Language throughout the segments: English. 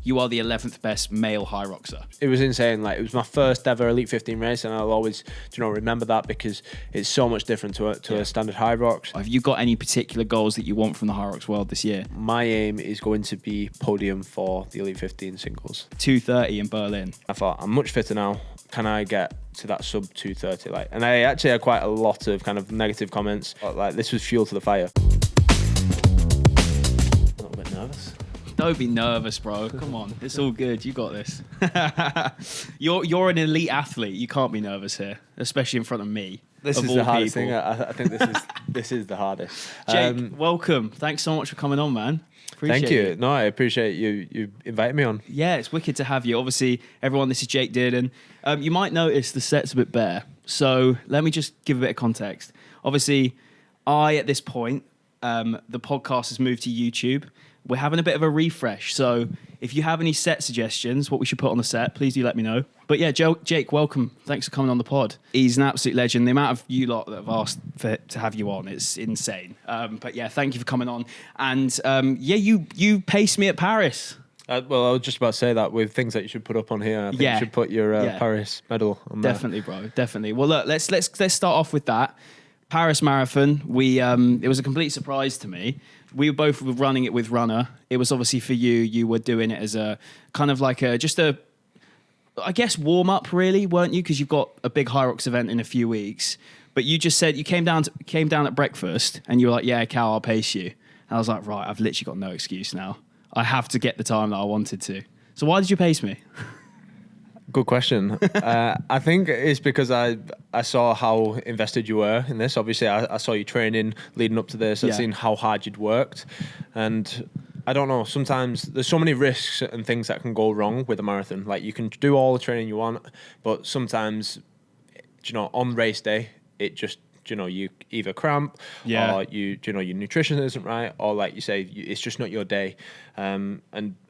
you are the 11th best male Hyroxer. It was insane. Like, it was my first ever Elite 15 race, and I'll always, remember that because it's so much different to a standard Hyrox. Have you got any particular goals that you want from the Hyrox world this year? My aim is going to be podium for the Elite 15 singles. 2:30 in Berlin. I thought, I'm much fitter now. Can I get to that sub 2:30? And I actually had quite a lot of kind of negative comments. But, this was fuel to the fire. A little bit nervous. Don't be nervous, bro. Come on, it's all good. You got this. You're an elite athlete. You can't be nervous here, especially in front of me. This is the hardest thing. I think this is the hardest. Jake, welcome. Thanks so much for coming on, man. Thank you. No, I appreciate you inviting me on. Yeah, it's wicked to have you. Obviously, everyone, this is Jake Dearden. You might notice the set's a bit bare. So let me just give a bit of context. Obviously, at this point, the podcast has moved to YouTube. We're having a bit of a refresh. So if you have any set suggestions, what we should put on the set, please do let me know. But yeah, Jake, welcome. Thanks for coming on the pod. He's an absolute legend. The amount of you lot that have asked to have you on, it's insane. But yeah, thank you for coming on. And you paced me at Paris. Well, I was just about to say that with things that you should put up on here. I think you should put your Paris medal on there. Definitely, bro. Definitely. Well, look, let's start off with that. Paris Marathon. It was a complete surprise to me. We were both running it with Runner. It was obviously for you. You were doing it as a kind of like I guess, warm up, really, weren't you? Because you've got a big Hyrox event in a few weeks. But you just said you came down at breakfast and you were like, "Yeah, Cal, I'll pace you." And I was like, "Right, I've literally got no excuse now. I have to get the time that I wanted to." So why did you pace me? Good question. I think it's because I saw how invested you were in this. Obviously, I saw you training leading up to this. I've seen how hard you'd worked. And I don't know, sometimes there's so many risks and things that can go wrong with a marathon. Like, you can do all the training you want, but sometimes, on race day, it just, you either cramp or your nutrition isn't right, or like you say, it's just not your day. And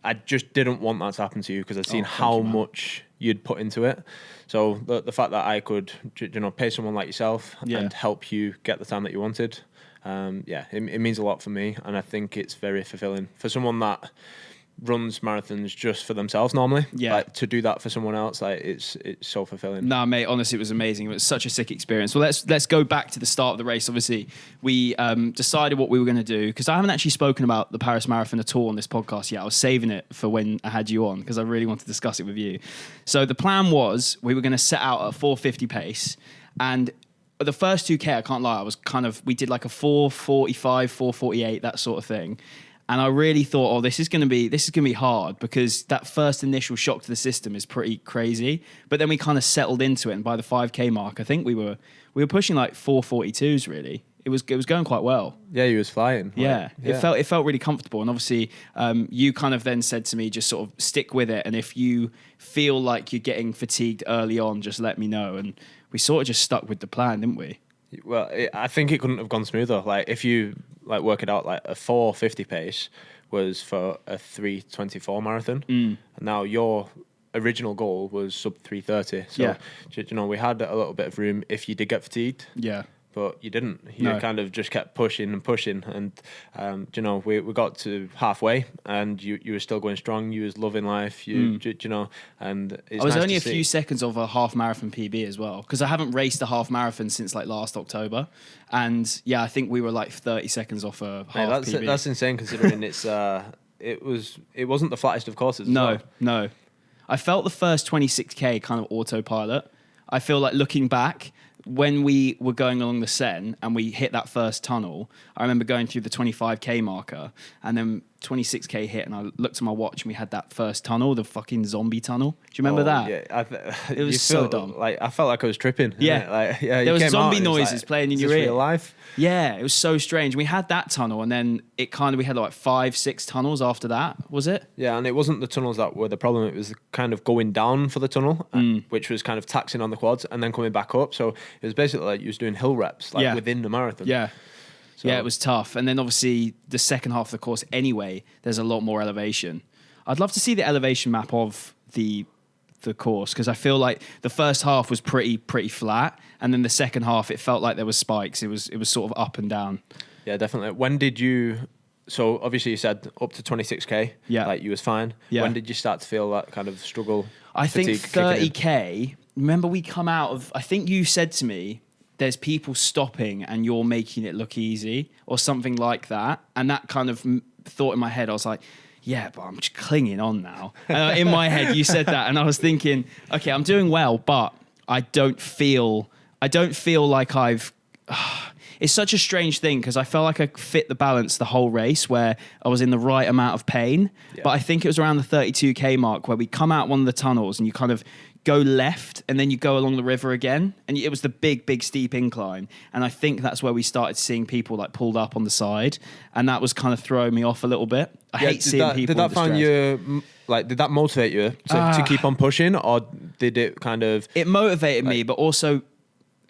I just didn't want that to happen to you because I'd seen how much you'd put into it. So the fact that I could, pay someone like yourself and help you get the time that you wanted, it means a lot for me. And I think it's very fulfilling for someone that runs marathons just for themselves normally. Like, to do that for someone else, like, it's so fulfilling. Nah, mate, honestly, it was amazing. It was such a sick experience. Well, let's go back to the start of the race. Obviously, we decided what we were going to do, because I haven't actually spoken about the Paris Marathon at all on this podcast yet. I was saving it for when I had you on because I really wanted to discuss it with you. So the plan was we were going to set out at a 4:50 pace, and the first 2K, I can't lie, we did like a 4:45, 4:48, that sort of thing. And I really thought, this is going to be hard, because that first initial shock to the system is pretty crazy. But then we kind of settled into it, and by the 5K mark, I think we were pushing like 4:42s. Really, it was going quite well. Yeah, you was flying. It felt really comfortable. And obviously, you kind of then said to me, just sort of stick with it. And if you feel like you're getting fatigued early on, just let me know. And we sort of just stuck with the plan, didn't we? Well, I think it couldn't have gone smoother. Like, if you work it out, like a 4:50 pace was for a 3:24 marathon, and now your original goal was sub 3:30. So we had a little bit of room if you did get fatigued. Yeah. But you didn't. You kind of just kept pushing and pushing, and we got to halfway, and you were still going strong. You was loving life. And it's I was nice only to a see. few seconds of a half marathon PB as well, because I haven't raced a half marathon since like last October, and I think we were like 30 seconds off a half PB. That's insane, considering it wasn't the flattest of courses. No. I felt the first 26K kind of autopilot. I feel like, looking back, when we were going along the Seine and we hit that first tunnel, I remember going through the 25K marker, and then 26K hit, and I looked at my watch, and we had that first tunnel, the fucking zombie tunnel. Do you remember that? Yeah, it was so dumb. Like, I felt like I was tripping. Yeah, there was zombie noises playing in your ear. Real life. Yeah, it was so strange. We had that tunnel, and then we had like 5-6 tunnels after that. Was it? Yeah, and it wasn't the tunnels that were the problem. It was kind of going down for the tunnel, which was kind of taxing on the quads, and then coming back up. So it was basically like you was doing hill reps, within the marathon. Yeah. So. Yeah, it was tough. And then obviously the second half of the course anyway, there's a lot more elevation. I'd love to see the elevation map of the course, because I feel like the first half was pretty flat, and then the second half it felt like there was spikes. It was sort of up and down. Yeah, definitely. When did you so obviously you said up to 26k. Yeah. Like you was fine. Yeah. When did you start to feel that kind of struggle? I think fatigue kicking in? 30k. Remember, we come out of. I think you said to me, "There's people stopping, and you're making it look easy," or something like that. And that kind of thought in my head, I was like, "Yeah, but I'm just clinging on now." In my head, you said that, and I was thinking, "Okay, I'm doing well, but I don't feel like I've." It's such a strange thing because I felt like I fit the balance the whole race where I was in the right amount of pain. Yeah. But I think it was around the 32k mark where we come out one of the tunnels and you kind of go left and then you go along the river again. And it was the big steep incline. And I think that's where we started seeing people like pulled up on the side. And that was kind of throwing me off a little bit. I hate seeing people. Did that find you, like, did that motivate you to keep on pushing, or did it kind of... It motivated me, but also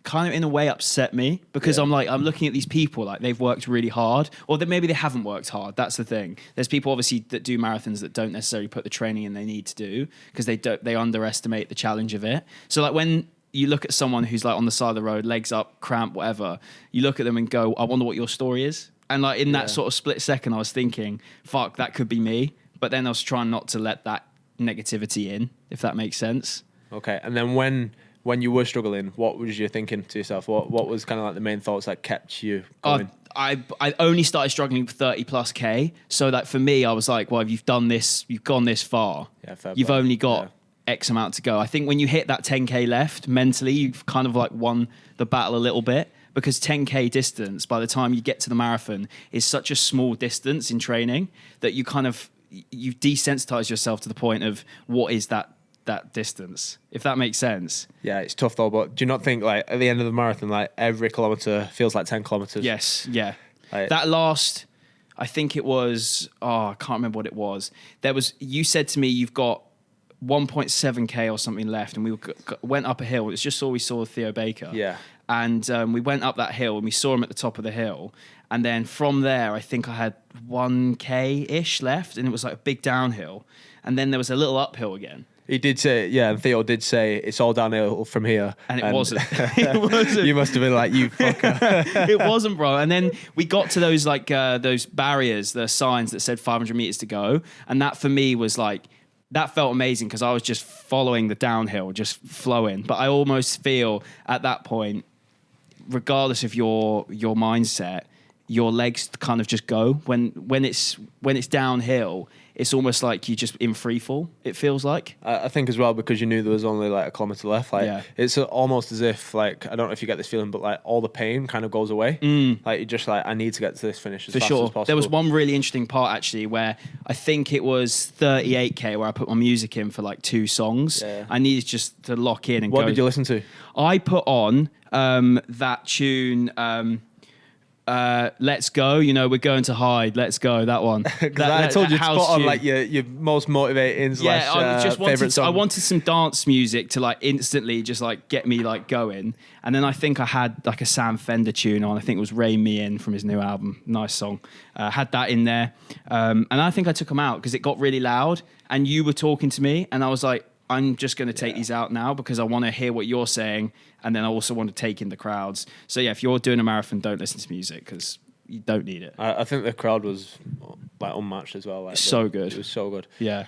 kind of in a way upset me because I'm looking at these people like they've worked really hard, or that maybe they haven't worked hard. That's the thing. There's people obviously that do marathons that don't necessarily put the training in they need to do because they underestimate the challenge of it. So like when you look at someone who's like on the side of the road, legs up, cramp, whatever, you look at them and go, I wonder what your story is. And like in that sort of split second, I was thinking, fuck, that could be me. But then I was trying not to let that negativity in, if that makes sense. Okay. And then when you were struggling, what was you thinking to yourself? What was kind of like the main thoughts that kept you going? I only started struggling with 30 plus K. So that for me, I was like, well, if you've done this, you've gone this far. Yeah, you've only got X amount to go. I think when you hit that 10K left, mentally, you've kind of like won the battle a little bit because 10K distance, by the time you get to the marathon, is such a small distance in training that you desensitize yourself to the point of what is that distance, if that makes sense. Yeah, it's tough though, but do you not think like at the end of the marathon, like every kilometre feels like 10 kilometres? Yes, yeah. That last, I think it was, I can't remember what it was. You said to me, you've got 1.7k or something left, and we went up a hill. It's just we saw Theo Baker. Yeah. And we went up that hill and we saw him at the top of the hill. And then from there, I think I had 1k-ish left, and it was like a big downhill. And then there was a little uphill again. He did say, and Theo did say, it's all downhill from here. And it wasn't. It wasn't. You must have been like, you fucker. It wasn't, bro. And then we got to those those barriers, the signs that said 500 meters to go. And that for me was like, that felt amazing because I was just following the downhill, just flowing. But I almost feel at that point, regardless of your mindset, your legs kind of just go. When it's downhill, it's almost like you're just in free fall, it feels like. I think as well, because you knew there was only like a kilometre left. It's almost as if, like, I don't know if you get this feeling, but like all the pain kind of goes away. Like you're just like, I need to get to this finish as fast as possible. There was one really interesting part actually where I think it was 38k where I put my music in for like 2 songs. Yeah. I needed just to lock in and What did you listen to? I put on that tune... Let's Go, we're going to hide, let's go, that one. I told you to spot on like your most motivating favourite song. I wanted some dance music to like instantly just like get me like going. And then I think I had like a Sam Fender tune on. I think it was Rein Me In from his new album. Nice song. Had that in there. And I think I took them out because it got really loud and you were talking to me and I was like, I'm just going to take these out now because I want to hear what you're saying. And then I also want to take in the crowds. So yeah, if you're doing a marathon, don't listen to music because you don't need it. I think the crowd was like unmatched as well. Like, so good. It was so good. Yeah.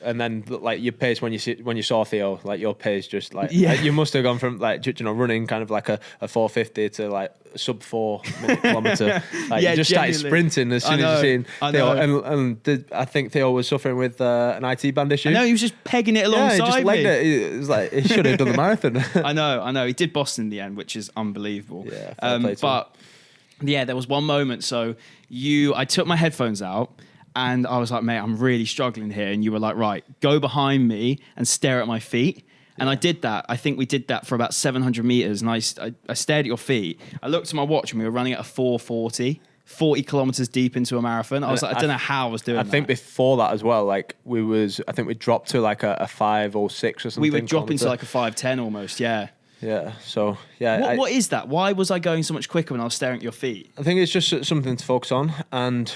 And then like your pace when you saw Theo, like your pace just like you must have gone from like running kind of like a 450 to like a sub 4 minute kilometre. Like you just started sprinting as soon as you seen Theo. And I think Theo was suffering with an IT band issue. I know, he was just pegging it alongside me. Yeah, he just legged it. It was like he should have done the marathon. I know. He did Boston in the end, which is unbelievable. Yeah, but yeah, there was one moment. So I took my headphones out and I was like, mate, I'm really struggling here. And you were like, right, go behind me and stare at my feet. And I did that. I think we did that for about 700 meters. And I stared at your feet. I looked at my watch and we were running at a 4:40, 40 kilometers deep into a marathon. I was like, I don't know how I was doing that. I think before that as well, like I think we dropped to like a 5:06 or something. We were dropping to like a 5:10 almost, yeah. Yeah, so yeah. What is that? Why was I going so much quicker when I was staring at your feet? I think it's just something to focus on, and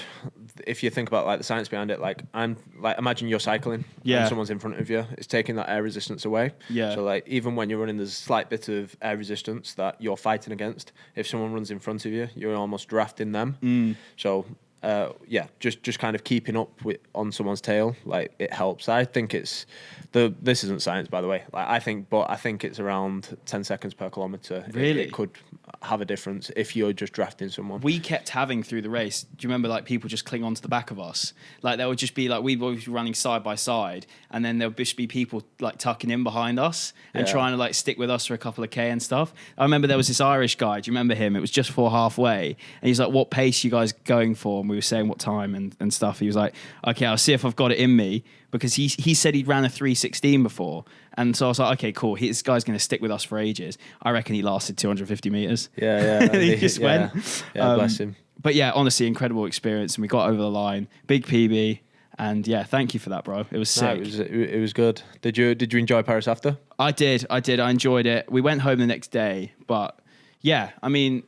if you think about like the science behind it, like imagine you're cycling, and someone's in front of you, it's taking that air resistance away. Yeah. So like even when you're running, there's a slight bit of air resistance that you're fighting against. If someone runs in front of you, you're almost drafting them. So just kind of keeping up on someone's tail, like it helps. I think this isn't science, by the way. Like I think it's around 10 seconds per kilometer. Really? It could have a difference if you're just drafting someone. We kept having through the race. Do you remember like people just cling onto the back of us? Like there would just be like we'd always be running side by side, and then there would just be people like tucking in behind us and trying to like stick with us for a couple of K and stuff. I remember there was this Irish guy. Do you remember him? It was just before halfway, and he's like, "What pace you guys going for?" And we were saying what time and stuff. He was like, "Okay, I'll see if I've got it in me." Because he said he'd ran a 3:16 before. And so I was like, okay, cool. This guy's going to stick with us for ages. I reckon he lasted 250 meters. Yeah. He just went. Yeah, bless him. But yeah, honestly, incredible experience. And we got over the line. Big PB. And yeah, thank you for that, bro. It was sick. No, it was good. Did you enjoy Paris after? I did. I enjoyed it. We went home the next day. But yeah, I mean,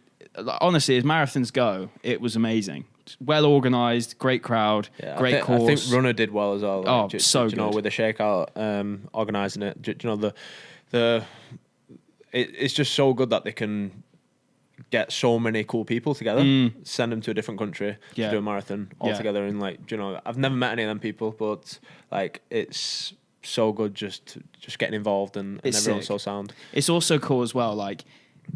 honestly, as marathons go, it was amazing. Well organised, great crowd, great course. I think Runner did well as well. Like, so good. You know, with the shakeout, organising it. You know, it's just so good that they can get so many cool people together, send them to a different country to do a marathon all together. And like, you know, I've never met any of them people, but like, it's so good just getting involved and everyone's so sound. It's also cool as well, like,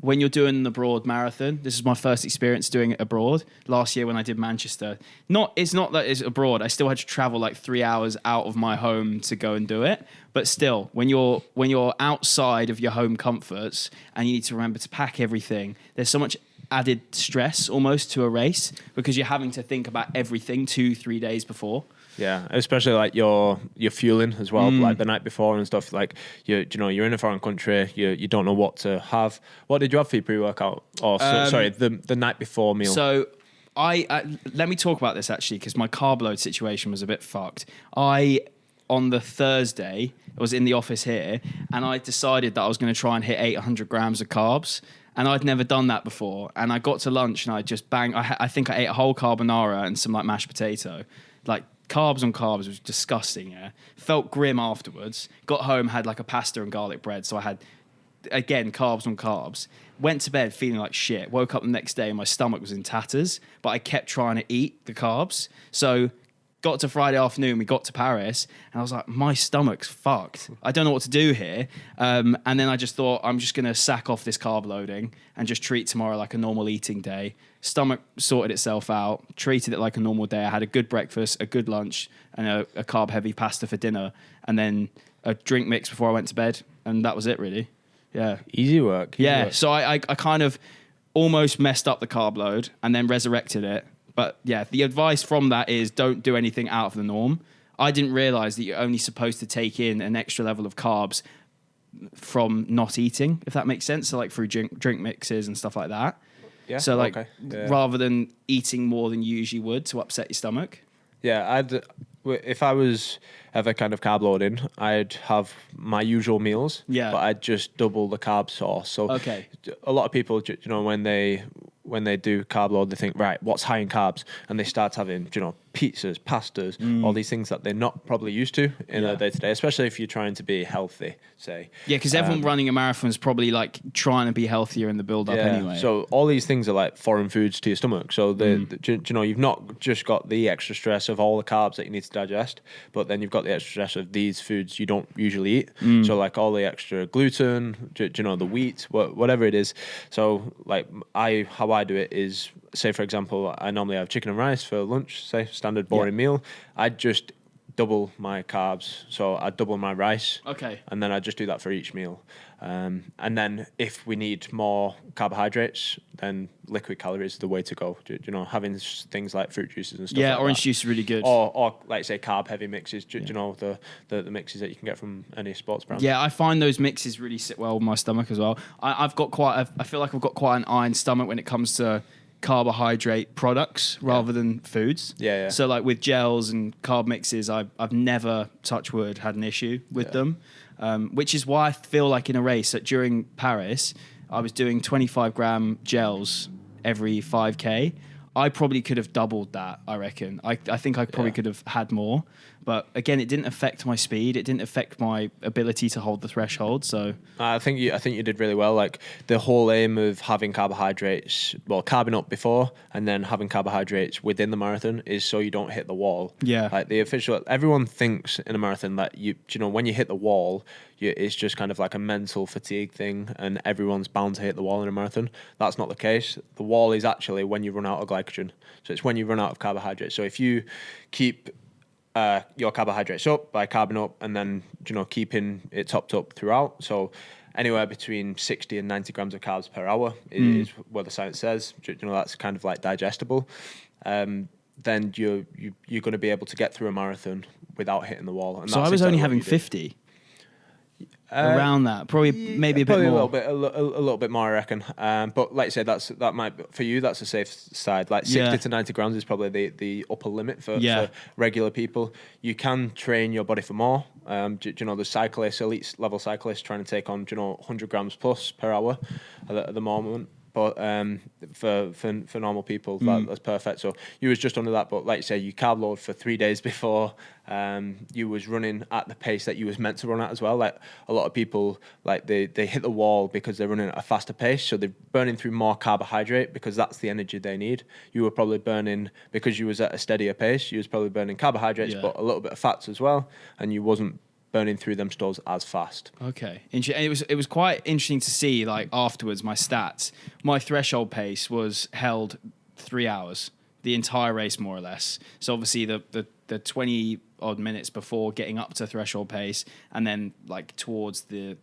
when you're doing the broad marathon, this is my first experience doing it abroad. Last year when I did Manchester, it's not that it's abroad. I still had to travel like 3 hours out of my home to go and do it. But still, when you're outside of your home comforts and you need to remember to pack everything, there's so much added stress almost to a race because you're having to think about everything 2-3 days before. Yeah, especially like your fueling as well, like the night before and stuff. Like you're in a foreign country, you don't know what to have. What did you have for your pre-workout? The night before meal. So let me talk about this actually because my carb load situation was a bit fucked. On the Thursday, I was in the office here, and I decided that I was going to try and hit 800 grams of carbs. And I'd never done that before. And I got to lunch and I just banged. I think I ate a whole carbonara and some like mashed potato, like. Carbs on carbs was disgusting, yeah. Felt grim afterwards. Got home, had like a pasta and garlic bread. So I had, again, carbs on carbs. Went to bed feeling like shit. Woke up the next day and my stomach was in tatters. But I kept trying to eat the carbs. So got to Friday afternoon, we got to Paris. And I was like, my stomach's fucked. I don't know what to do here. And then I just thought, I'm just going to sack off this carb loading and just treat tomorrow like a normal eating day. Stomach sorted itself out, treated it like a normal day. I had a good breakfast, a good lunch, and a carb-heavy pasta for dinner, and then a drink mix before I went to bed, and that was it, really. Yeah. Easy work. So I kind of almost messed up the carb load and then resurrected it. But yeah, the advice from that is don't do anything out of the norm. I didn't realise that you're only supposed to take in an extra level of carbs from not eating, if that makes sense. So like through drink mixes and stuff like that. Yeah. So like rather than eating more than you usually would to upset your stomach. Yeah, if I was ever kind of carb loading, I'd have my usual meals. Yeah. But I'd just double the carb source. So a lot of people, you know, when they do carb load, they think, right, what's high in carbs? And they start having, you know, pizzas, pastas, all these things that they're not probably used to in their day-to-day, especially if you're trying to be healthy, say. Yeah, because everyone running a marathon is probably like trying to be healthier in the build-up anyway. So all these things are like foreign foods to your stomach. So, you know, you've not just got the extra stress of all the carbs that you need to digest, but then you've got the extra stress of these foods you don't usually eat. So like all the extra gluten, you know, the wheat, whatever it is. So like how I do it is, say for example, I normally have chicken and rice for lunch, say standard boring meal. I'd just double my carbs, so I double my rice. Okay. And then I just do that for each meal. And then if we need more carbohydrates, then liquid calories is the way to go. You know, having things like fruit juices and stuff. Yeah, like orange that. Juice is really good. Or like say carb heavy mixes. You know, the mixes that you can get from any sports brand. Yeah, I find those mixes really sit well with my stomach as well. I feel like I've got quite an iron stomach when it comes to carbohydrate products rather than foods. Yeah. So like with gels and carb mixes, I've never, touch wood, had an issue with them. Which is why I feel like in a race that during Paris, I was doing 25 gram gels every 5K. I probably could have doubled that, I reckon. I think I probably could have had more. But again, it didn't affect my speed. It didn't affect my ability to hold the threshold. So I think you did really well. Like the whole aim of having carbohydrates, well, carbing up before and then having carbohydrates within the marathon is so you don't hit the wall. Yeah. Like everyone thinks in a marathon that when you hit the wall, it's just kind of like a mental fatigue thing, and everyone's bound to hit the wall in a marathon. That's not the case. The wall is actually when you run out of glycogen. So it's when you run out of carbohydrates. So if you keep your carbohydrates up by carbing up and then keeping it topped up throughout, so anywhere between 60 and 90 grams of carbs per hour is what the science says. That's kind of like digestible. Then you're going to be able to get through a marathon without hitting the wall. And so I was only having 50. Around that, probably maybe a bit more, a little bit more, I reckon. But like I say, that might for you. That's a safe side. Like 60 to 90 grams is probably the upper limit for regular people. You can train your body for more. The cyclists, elite level cyclists, trying to take on 100 grams plus per hour at the moment. But for normal people, that's perfect. So you was just under that. But like you say, you carb load for 3 days before. You was running at the pace that you was meant to run at as well. Like a lot of people, like they hit the wall because they're running at a faster pace. So they're burning through more carbohydrate because that's the energy they need. You were probably burning, because you was at a steadier pace, you was probably burning carbohydrates, but a little bit of fats as well. And you wasn't burning through them stores as fast. Okay. And it was quite interesting to see, like, afterwards, my stats. My threshold pace was held 3 hours, the entire race, more or less. So obviously the 20 odd minutes before getting up to threshold pace, and then like towards the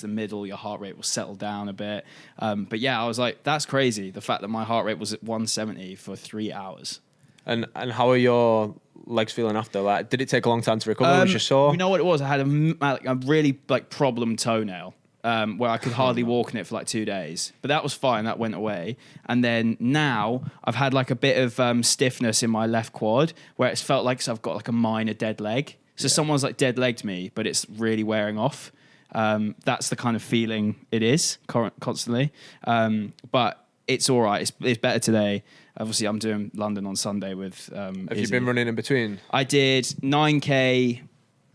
middle, your heart rate will settle down a bit. But yeah, I was like, that's crazy. The fact that my heart rate was at 170 for 3 hours. And how are your legs feeling after? Like, did it take a long time to recover? Was you sore? You know what it was? I had a really problem toenail where I could hardly walk in it for like 2 days. But that was fine. That went away. And then now I've had like a bit of stiffness in my left quad where it's felt like I've got like a minor dead leg. So someone's like dead legged me, but it's really wearing off. That's the kind of feeling it is constantly. But it's all right. It's better today. Obviously, I'm doing London on Sunday with Have you been running in between? I did 9K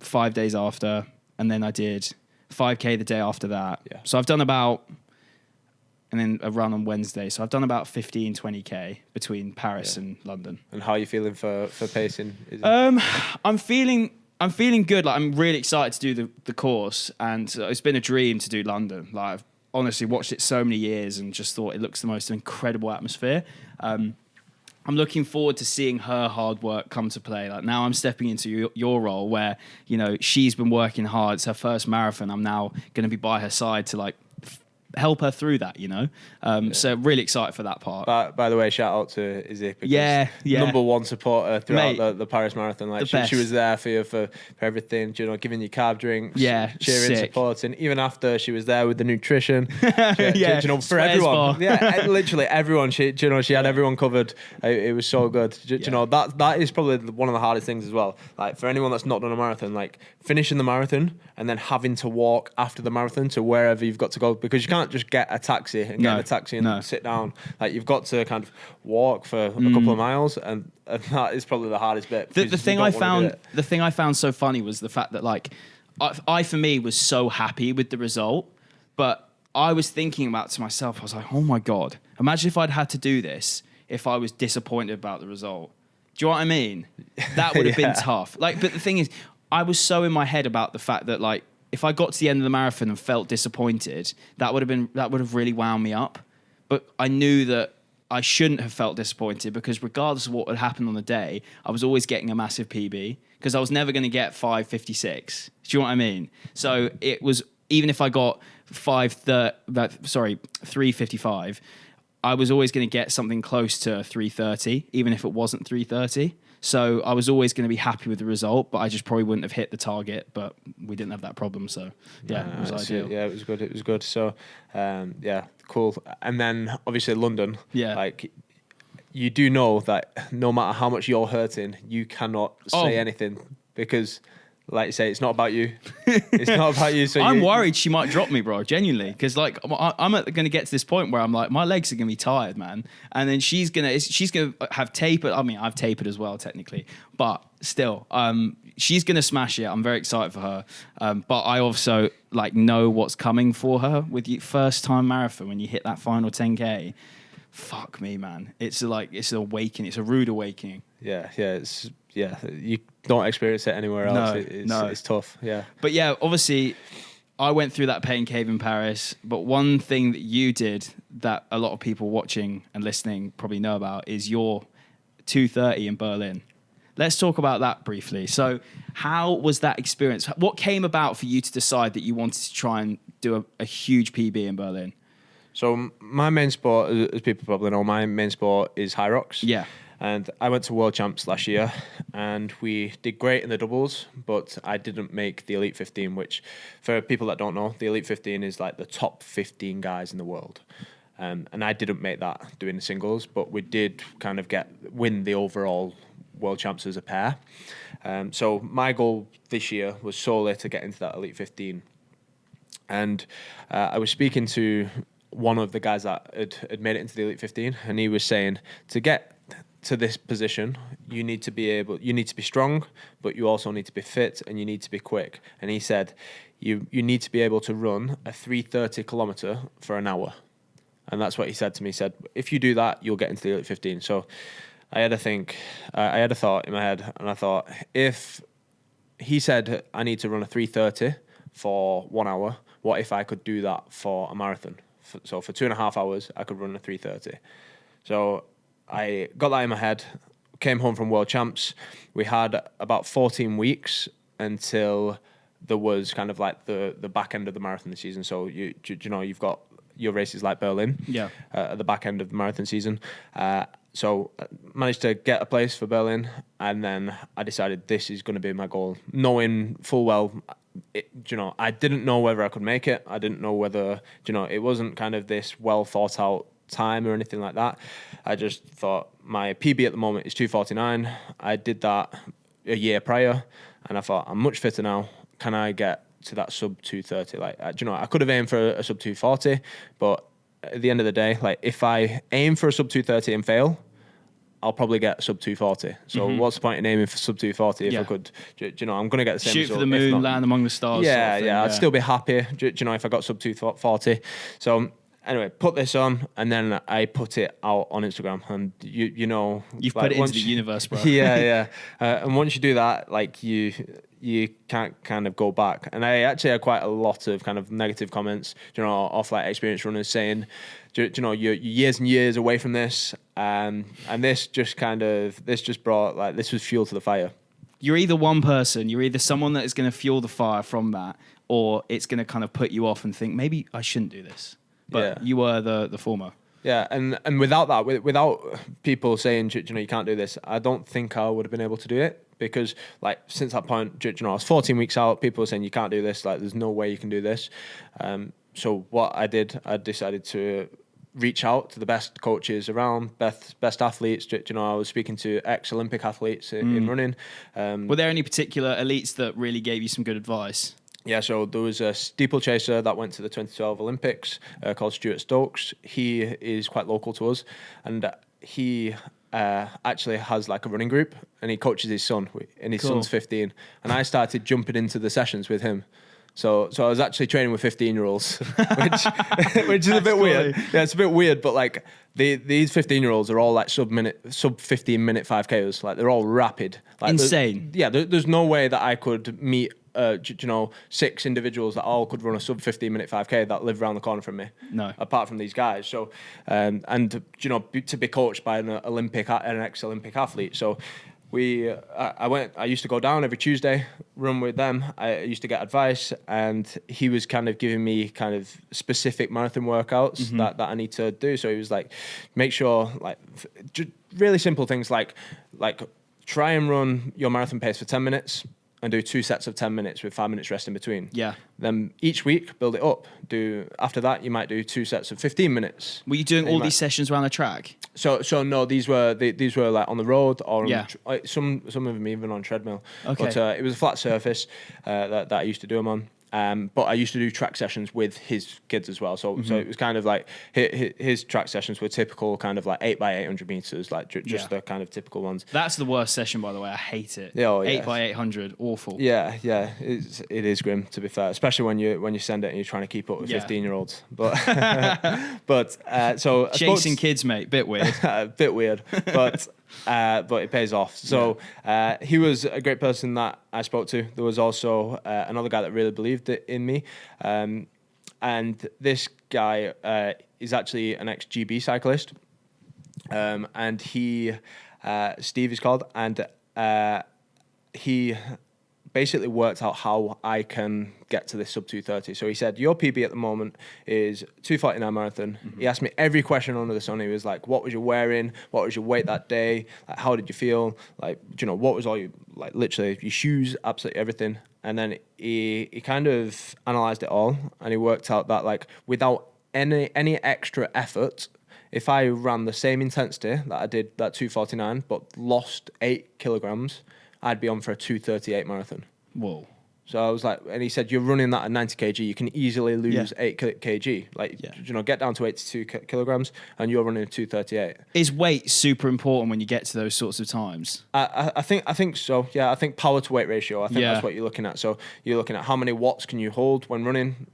5 days after, and then I did 5K the day after that. Yeah. So I've done about, and then a run on Wednesday. So I've done about 15, 20K between Paris and London. And how are you feeling for pacing? I'm feeling good. Like, I'm really excited to do the course, and it's been a dream to do London. Like, I've honestly watched it so many years and just thought it looks the most incredible atmosphere. I'm looking forward to seeing her hard work come to play. Like, now I'm stepping into your role where, she's been working hard. It's her first marathon. I'm now going to be by her side to like help her through that, So really excited for that part. By the way, shout out to Izzy, because number one supporter throughout the Paris Marathon. Like, she was there for you for everything, giving you carb drinks, cheering, supporting. Even after, she was there with the nutrition, for everyone. Literally everyone. She had everyone covered. It was so good. That is probably one of the hardest things as well. Like, for anyone that's not done a marathon, like finishing the marathon and then having to walk after the marathon to wherever you've got to go, because you can't just get a taxi and sit down. Like, you've got to kind of walk for a couple of miles, and that is probably the hardest bit. The thing I found so funny was the fact that, like, I for me was so happy with the result, but I was thinking about to myself, I was like, oh my God, imagine if I'd had to do this if I was disappointed about the result. Do you know what I mean? That would have been tough. Like, but the thing is, I was so in my head about the fact that, like, if I got to the end of the marathon and felt disappointed, that would have really wound me up. But I knew that I shouldn't have felt disappointed, because regardless of what had happened on the day, I was always getting a massive PB, because I was never going to get 5:56. Do you know what I mean? So it was, even if I got 3:55, I was always going to get something close to 3:30, even if it wasn't 3:30. So I was always going to be happy with the result, but I just probably wouldn't have hit the target. But we didn't have that problem, so it was ideal. Yeah, it was good. It was good. So cool. And then obviously London. Yeah, like, you do know that no matter how much you're hurting, you cannot say anything, because, like you say, it's not about you. It's not about you. So I'm worried she might drop me, bro. Genuinely, because like I'm going to get to this point where I'm like, my legs are going to be tired, man. And then she's gonna have tapered. I mean, I've tapered as well, technically, but still, she's going to smash it. I'm very excited for her. But I also like know what's coming for her with your first time marathon when you hit that final 10K. Fuck me, man. It's an awakening. It's a rude awakening. Yeah. You don't experience it anywhere else. It's tough. Yeah. But yeah, obviously, I went through that pain cave in Paris. But one thing that you did that a lot of people watching and listening probably know about is your 2:30 in Berlin. Let's talk about that briefly. So how was that experience? What came about for you to decide that you wanted to try and do a huge PB in Berlin? So my main sport, as people probably know, my main sport is Hyrox. Yeah. And I went to World Champs last year, and we did great in the doubles, but I didn't make the Elite 15, which, for people that don't know, the Elite 15 is like the top 15 guys in the world. And I didn't make that doing the singles, but we did kind of win the overall World Champs as a pair. So my goal this year was solely to get into that Elite 15. And I was speaking to one of the guys that had made it into the Elite 15, and he was saying to get to this position, you need to be strong, but you also need to be fit and you need to be quick. And he said, you need to be able to run a 330 kilometer for an hour. And that's what he said to me. He said, if you do that, you'll get into the Elite 15. So I had a thought in my head, and I thought, if he said I need to run a 330 for 1 hour, what if I could do that for a marathon? So for 2.5 hours, I could run a 330. So I got that in my head, came home from World Champs. We had about 14 weeks until there was kind of like the back end of the marathon this season. So you've got your races like Berlin at the back end of the marathon season. So managed to get a place for Berlin, and then I decided this is going to be my goal, knowing full well, I didn't know whether I could make it. I didn't know whether, it wasn't kind of this well thought out time or anything like that. I just thought my PB at the moment is 2:49. I did that a year prior, and I thought I'm much fitter now. Can I get to that sub 2:30? Like, I could have aimed for a sub 2:40, but at the end of the day, like if I aim for a sub 2:30 and fail, I'll probably get sub 2:40. So what's the point in aiming for sub 2:40 if I could? I'm going to get the same shoot result, for the moon, land among the stars. Yeah, sort of thing, I'd still be happy. If I got sub 2:40. So anyway, put this on, and then I put it out on Instagram, and you've put it into the universe, bro. Yeah. And once you do that, like you can't kind of go back. And I actually had quite a lot of kind of negative comments, off like experienced runners saying, you're years and years away from this, and this just brought, like, this was fuel to the fire. You're either one person, you're either someone that is going to fuel the fire from that, or it's going to kind of put you off and think, maybe I shouldn't do this. But you were the former. Yeah, and without that, without people saying, you can't do this, I don't think I would have been able to do it. Because, like, since that point, I was 14 weeks out, people were saying, you can't do this, like, there's no way you can do this. So what I did, I decided to reach out to the best coaches around, best athletes. I was speaking to ex-Olympic athletes in running. Were there any particular elites that really gave you some good advice? Yeah, so there was a steeplechaser that went to the 2012 Olympics called Stuart Stokes. He is quite local to us, and he actually has like a running group, and he coaches his son, and his son's 15. And I started jumping into the sessions with him. So I was actually training with 15-year-olds, which is a bit weird. Yeah, it's a bit weird, but like these 15-year-olds are all like sub 15-minute 5Ks. Like, they're all rapid. Like, insane. There's no way that I could meet 6 individuals that all could run a sub 15-minute 5K that live around the corner from me. No, apart from these guys. So, and to be coached by an ex-Olympic athlete. So, I used to go down every Tuesday, run with them. I used to get advice, and he was kind of giving me kind of specific marathon workouts that I need to do. So he was like, make sure, like, really simple things like try and run your marathon pace for 10 minutes and do 2 sets of 10 minutes with 5 minutes rest in between. Yeah. Then each week, build it up. After that, you might do 2 sets of 15 minutes. Were you doing all these sessions around the track? So no, these were like on the road, or some of them even on treadmill. Okay. But it was a flat surface that I used to do them on. But I used to do track sessions with his kids as well. So it was kind of like his track sessions were typical kind of like 8x800 meters, like just the kind of typical ones. That's the worst session, by the way. I hate it. Yeah, 8x800, awful. Yeah, it is grim, to be fair, especially when you send it and you're trying to keep up with 15-year-olds. But so chasing kids, mate, bit weird. Bit weird, but it pays off. So he was a great person that I spoke to. There was also another guy that really believed in me, and this guy is actually an ex-GB cyclist, and he Steve is called, and he basically worked out how I can get to this sub 230. So he said, your PB at the moment is 249 marathon. He asked me every question under the sun. He was like, what was you wearing? What was your weight that day? Like, how did you feel? Like, what was all you, like, literally your shoes, absolutely everything. And then he kind of analyzed it all, and he worked out that, like, without any extra effort, if I ran the same intensity that I did that 249, but lost 8 kilograms, I'd be on for a 238 marathon. Whoa. So I was like, and he said, you're running that at 90 kg, you can easily lose 8 kg. Like, get down to 82 kilograms, and you're running a 238. Is weight super important when you get to those sorts of times? I think so. Yeah, I think power to weight ratio. I think that's what you're looking at. So you're looking at how many watts can you hold when running.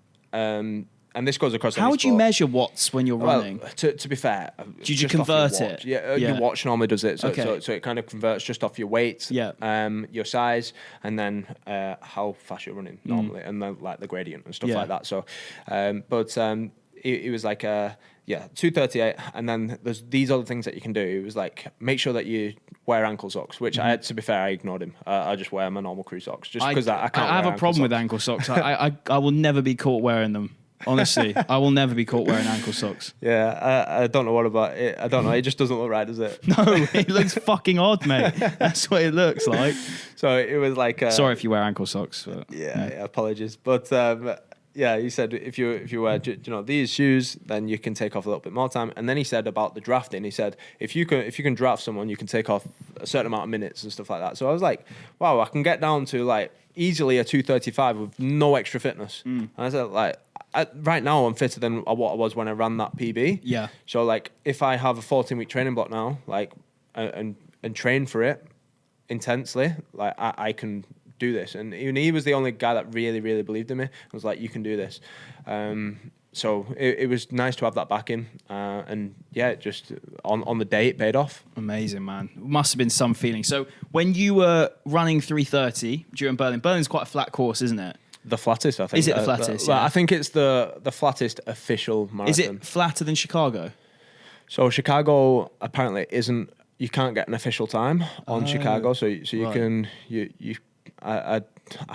And this goes across. How would you measure watts when you're running? To be fair, did you convert it? Yeah, your watch normally does it. So it kind of converts just off your weight, your size, and then how fast you're running normally, and then like the gradient and stuff like that. So, it was like 238, and then there's these other things that you can do. It was like, make sure that you wear ankle socks, which to be fair, I ignored him. I just wear my normal crew socks just because I can't. I have a problem with ankle socks. I will never be caught wearing them. Honestly, I will never be caught wearing ankle socks. Yeah, I don't know what about it. I don't know. It just doesn't look right, does it? No, it looks fucking odd, mate. That's what it looks like. So it was like... sorry if you wear ankle socks. But, yeah, apologies. But he said if you wear these shoes, then you can take off a little bit more time. And then he said about the drafting. He said if you can draft someone, you can take off a certain amount of minutes and stuff like that. So I was like, wow, I can get down to like easily a 235 with no extra fitness. And I said like... right now, I'm fitter than what I was when I ran that PB. Yeah. So, like, if I have a 14-week training block now, like, and train for it intensely, like, I can do this. And even he was the only guy that really, really believed in me. I was like, you can do this. So it was nice to have that back in. And yeah, just on the day, it paid off. Amazing, man. Must have been some feeling. So when you were running 330 during Berlin's quite a flat course, isn't it? The flattest, I think. Is it the flattest? I think it's the flattest official marathon. Is it flatter than Chicago? So Chicago apparently isn't. You can't get an official time on Chicago, so you can I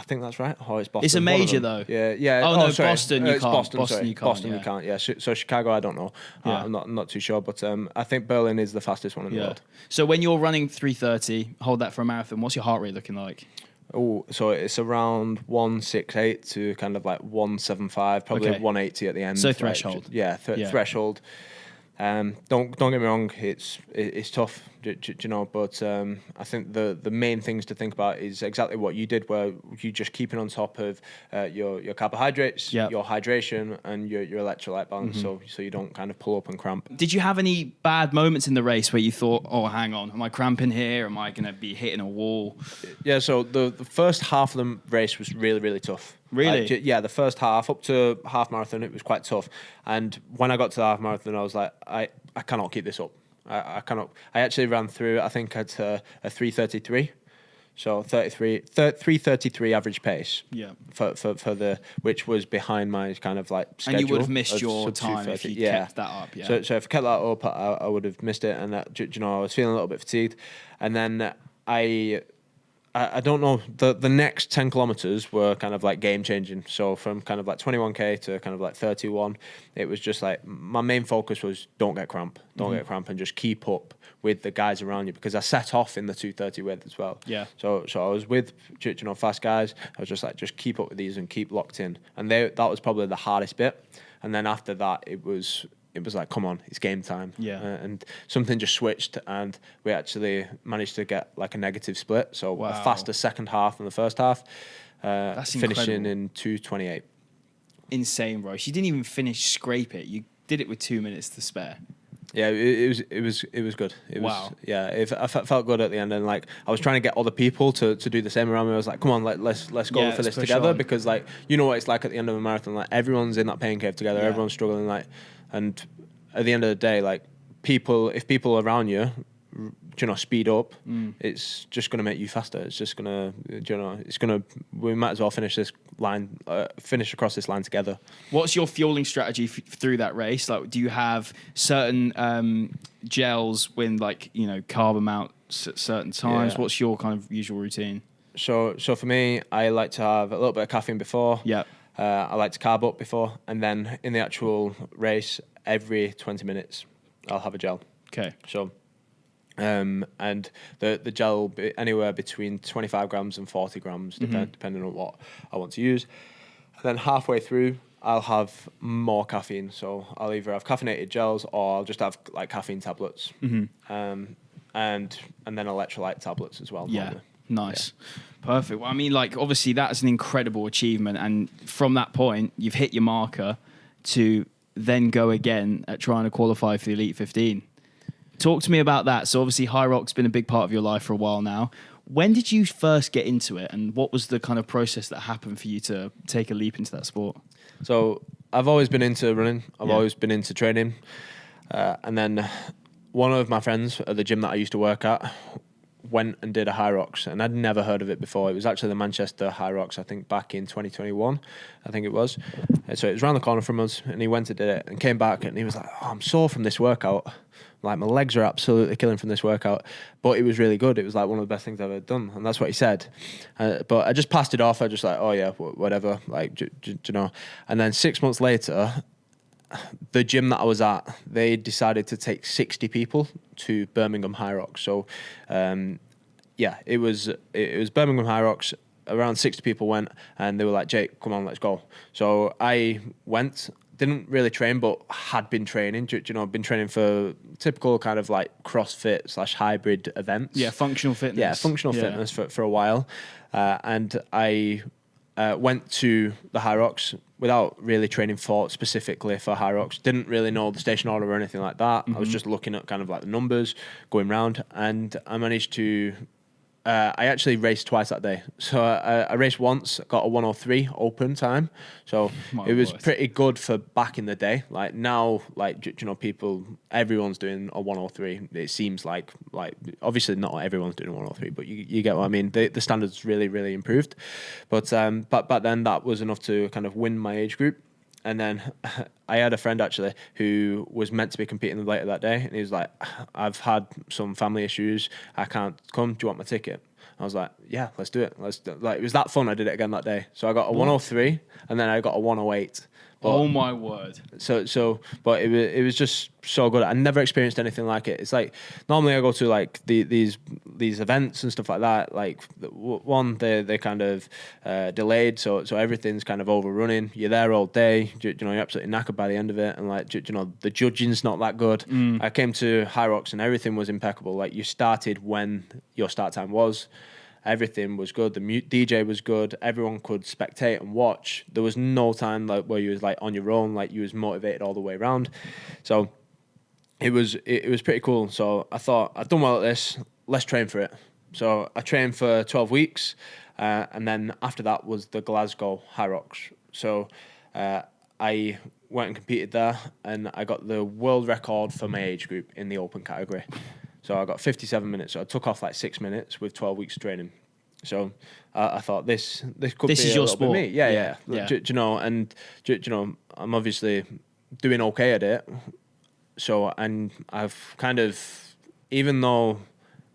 think that's right. Oh, it's Boston. It's a major though. Yeah. Oh no, sorry. Boston. You can't. Boston, you can't. Boston, you can't. Yeah. So Chicago, I don't know. I'm not too sure, but I think Berlin is the fastest one in the world. So when you're running 330, hold that for a marathon. What's your heart rate looking like? Oh, so it's around 168 to kind of like 175, probably 180 at the end. So threshold. Threshold. Don't get me wrong, it's tough, but I think the main things to think about is exactly what you did, where you just keeping on top of your carbohydrates, your hydration, and your electrolyte balance, so you don't kind of pull up and cramp. Did you have any bad moments in the race where you thought, oh, hang on, am I cramping here? Am I going to be hitting a wall? Yeah, so the first half of the race was really, really tough. Really? The first half, up to half marathon, it was quite tough. And when I got to the half marathon, I was like, I cannot keep this up. I cannot. I actually ran through, I think, at a 3:33. So 3:33 average pace. Yeah. For the, which was behind my kind of like schedule. And you would have missed your time if you kept that up. Yeah. So if I kept that up, I would have missed it. And I was feeling a little bit fatigued. And then I don't know, the next 10 kilometers were kind of like game changing. So from kind of like 21k to kind of like 31, it was just like my main focus was don't get cramp, and just keep up with the guys around you, because I set off in the 230 width as well. Yeah. So I was with fast guys. I was just like, just keep up with these and keep locked in. And that was probably the hardest bit. And then after that, it was it was like, come on, it's game time. Yeah. And something just switched, and we actually managed to get like a negative split. So a faster second half than the first half, That's finishing incredible. in 2:28. Insane, Royce. You didn't even scrape it. You did it with 2 minutes to spare. Yeah, it was good. I felt good at the end, and like I was trying to get other people to do the same around me. I was like, come on, let's go for this together, because like you know what it's like at the end of a marathon. Like everyone's in that pain cave together, everyone's struggling. Like, and at the end of the day, like if people around you, speed up, it's just going to make you faster. It's just going to, we might as well finish across this line together. What's your fueling strategy through that race? Like, do you have certain gels when carb amounts at certain times? Yeah. What's your kind of usual routine? So for me, I like to have a little bit of caffeine before. Yeah. I like to carb up before, and then in the actual race, every 20 minutes, I'll have a gel. Okay. So, and the gel will be anywhere between 25 grams and 40 grams, depending on what I want to use. And then halfway through, I'll have more caffeine. So I'll either have caffeinated gels, or I'll just have like caffeine tablets, and then electrolyte tablets as well. Yeah. Normally. Nice. Yeah. Perfect. Well, I mean, obviously that's an incredible achievement. And from that point, you've hit your marker to then go again at trying to qualify for the Elite 15. Talk to me about that. So obviously Hyrox been a big part of your life for a while now. When did you first get into it, and what was the kind of process that happened for you to take a leap into that sport? So I've always been into running. I've always been into training. And then one of my friends at the gym that I used to work at went and did a Hyrox, and I'd never heard of it before. It was actually the Manchester Hyrox, I think back in 2021, I think it was. And so it was around the corner from us, and he went and did it and came back, and he was like, oh, I'm sore from this workout. Like, my legs are absolutely killing from this workout. But it was really good. It was like one of the best things I've ever done. And that's what he said. But I just passed it off. I just like, oh yeah, whatever. Like, you know. And then 6 months later, the gym that I was at, they decided to take 60 people to Birmingham Hyrox. So, it was Birmingham Hyrox. Around 60 people went, and they were like, Jake, come on, let's go. So I went. Didn't really train, but had been training. Been training for typical kind of like CrossFit / hybrid events. Yeah, functional fitness. Yeah, functional fitness for a while. And I went to the Hyrox without really training specifically for Hyrox. Didn't really know the station order or anything like that. I was just looking at kind of like the numbers, going round, and I managed to... I actually raced twice that day. So I raced once, got a 1:03 open time. So it was pretty good for back in the day. Like now, everyone's doing a 1:03. It seems like obviously not everyone's doing a 1:03, but you get what I mean. The standards really, really improved. But back then that was enough to kind of win my age group. And then I had a friend actually who was meant to be competing later that day, and he was like, I've had some family issues, I can't come, do you want my ticket? I was like, yeah, let's do it. It was that fun. I did it again that day. So I got a 1:03, and then I got a 1:08. But, oh my word! But it was just so good. I never experienced anything like it. It's like normally I go to like these events and stuff like that. Like one, they kind of delayed, so everything's kind of overrunning. You're there all day. You're absolutely knackered by the end of it, and the judging's not that good. I came to Hyrox and everything was impeccable. Like you started when your start time was. Everything was good. The DJ was good. Everyone could spectate and watch. There was no time where you was like on your own. Like you was motivated all the way around. So it was pretty cool. So I thought I've done well at this. Let's train for it. So I trained for 12 weeks, and then after that was the Glasgow Hyrox. So I went and competed there, and I got the world record for my age group in the open category. So I got 57 minutes. So I took off like 6 minutes with 12 weeks of training. So I thought this could this be is a your little sport. Bit me. Yeah. I'm obviously doing okay at it. So and I've kind of, even though,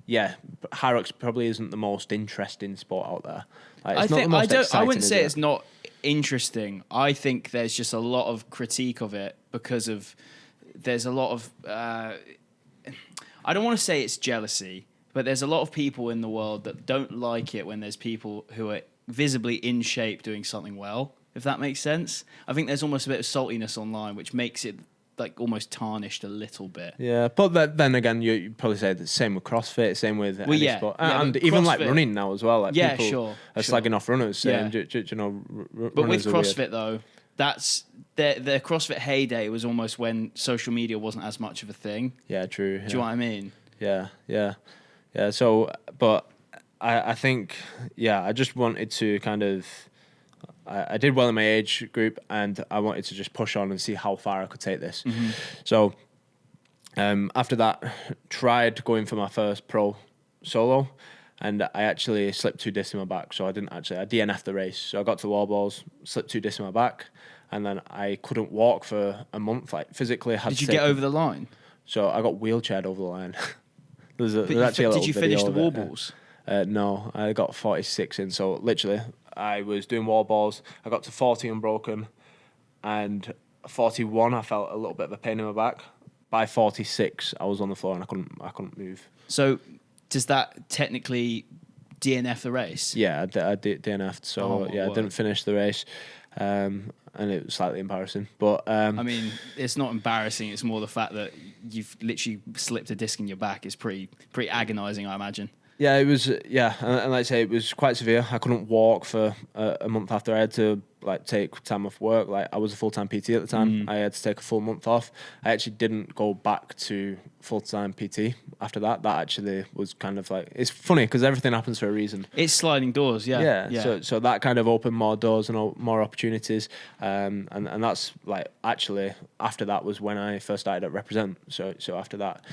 Hyrox probably isn't the most interesting sport out there. Like, it's not the most exciting, I wouldn't say it's not interesting. I think there's just a lot of critique of it because there's a lot of. I don't want to say it's jealousy, but there's a lot of people in the world that don't like it when there's people who are visibly in shape doing something well, if that makes sense. I think there's almost a bit of saltiness online, which makes it like almost tarnished a little bit. Yeah, but then again, you probably say the same with CrossFit, same with any sport, and even like running now as well. Like people are slagging off runners, saying, you know, but with CrossFit weird. though, that's the CrossFit heyday was almost when social media wasn't as much of a thing. Yeah, true. Do you know what I mean? Yeah. So, but I think, I just wanted to kind of. I did well in my age group, and I wanted to just push on and see how far I could take this. Mm-hmm. So, after that, tried going for my first pro solo, and I actually slipped 2 discs in my back. So I DNF'd the race. So I got to the wall balls, slipped 2 discs in my back, and then I couldn't walk for a month. Like physically, Did you get over the line? So I got wheelchaired over the line. Did you finish the wall balls? No, I got 46 in. So literally, I was doing wall balls. I got to 40 unbroken, and 41, I felt a little bit of a pain in my back. By 46, I was on the floor and I couldn't move. So, does that technically DNF the race? Yeah, I DNF'd. So I didn't finish the race, and it was slightly embarrassing. But I mean, it's not embarrassing. It's more the fact that you've literally slipped a disc in your back is pretty agonising, I imagine. Yeah, it was. Yeah, and like I say, it was quite severe. I couldn't walk for a month after. I had to like take time off work. Like I was a full-time PT at the time. I had to take a full month off. I actually didn't go back to full-time PT after that. That actually was kind of like, it's funny because everything happens for a reason. It's sliding doors, yeah. So that kind of opened more doors and more opportunities. And that's like actually after that was when I first started at Represent. So after that.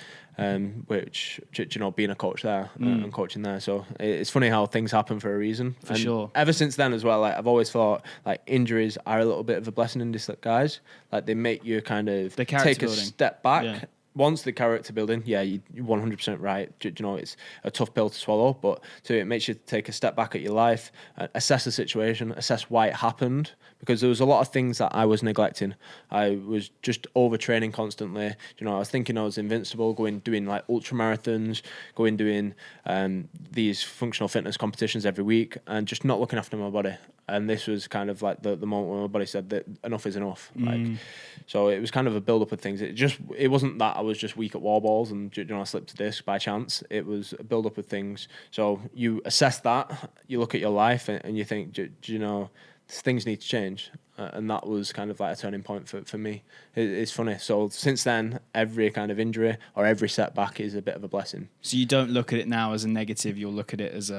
Which, you know, being a coach there and coaching there. So it's funny how things happen for a reason. For sure. Ever since then as well, like I've always thought like injuries are a little bit of a blessing in disguise. Like they make you kind of take a step back. Yeah. Once the character building, you're 100% right. You know, it's a tough pill to swallow, but it makes you take a step back at your life, assess the situation, assess why it happened, because there was a lot of things that I was neglecting. I was just overtraining constantly. You know, I was thinking I was invincible, doing like ultra marathons, doing these functional fitness competitions every week, and just not looking after my body. And this was kind of like the moment when my body said that enough is enough. Like, so it was kind of a build up of things. It wasn't that I was just weak at wall balls and, you know, I slipped a disc by chance. It was a build up of things. So you assess that, you look at your life and you think, do you know, things need to change. And that was kind of like a turning point for me. It's funny. So since then, every kind of injury or every setback is a bit of a blessing. So you don't look at it now as a negative. You'll look at it as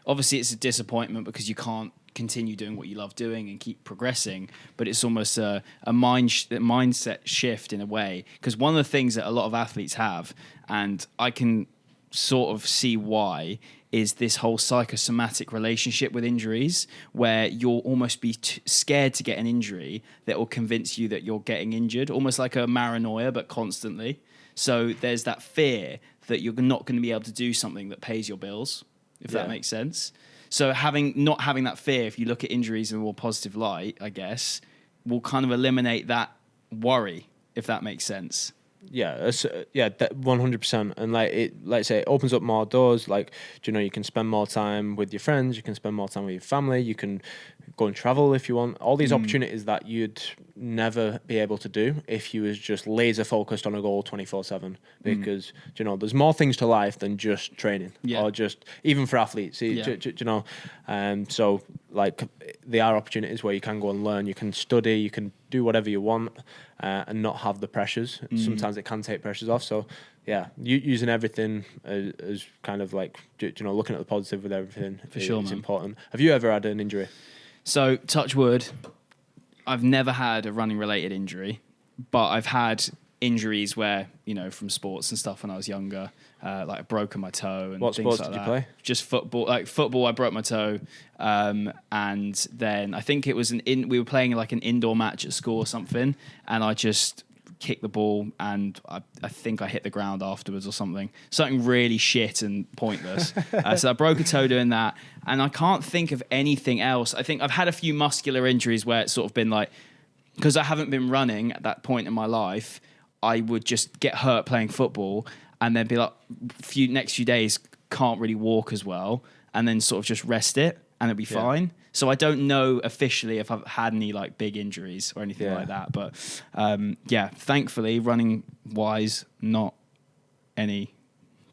obviously it's a disappointment because you can't continue doing what you love doing and keep progressing, but it's almost a mindset shift in a way, because one of the things that a lot of athletes have, and I can sort of see why, is this whole psychosomatic relationship with injuries, where you'll almost be scared to get an injury that will convince you that you're getting injured, almost like a paranoia, but constantly. So there's that fear that you're not going to be able to do something that pays your bills, if that makes sense. So not having that fear, if you look at injuries in a more positive light, I guess, will kind of eliminate that worry, if that makes sense. Yeah, 100%. And like I say, it opens up more doors. Like, you know, you can spend more time with your friends, you can spend more time with your family, you can go and travel if you want. All these opportunities that you'd never be able to do if you was just laser focused on a goal 24/7. Because you know, there's more things to life than just training, or just even for athletes. You know, so like there are opportunities where you can go and learn, you can study, you can do whatever you want, and not have the pressures. Sometimes it can take pressures off. So yeah, using everything as kind of like, you know, looking at the positive with everything is important. Have you ever had an injury? So, touch wood, I've never had a running related injury, but I've had injuries where, you know, from sports and stuff when I was younger, like I've broken my toe and what things like that. What sports did you play? Just football. Like football, I broke my toe, and then I think it was we were playing like an indoor match at school or something, and I just kicked the ball and I think I hit the ground afterwards or something really shit and pointless. So I broke a toe doing that, and I can't think of anything else. I think I've had a few muscular injuries where it's sort of been like, because I haven't been running at that point in my life, I would just get hurt playing football and then be like, next few days can't really walk as well, and then sort of just rest it and it'll be fine. So I don't know officially if I've had any like big injuries or anything like that. But thankfully, running wise, not any.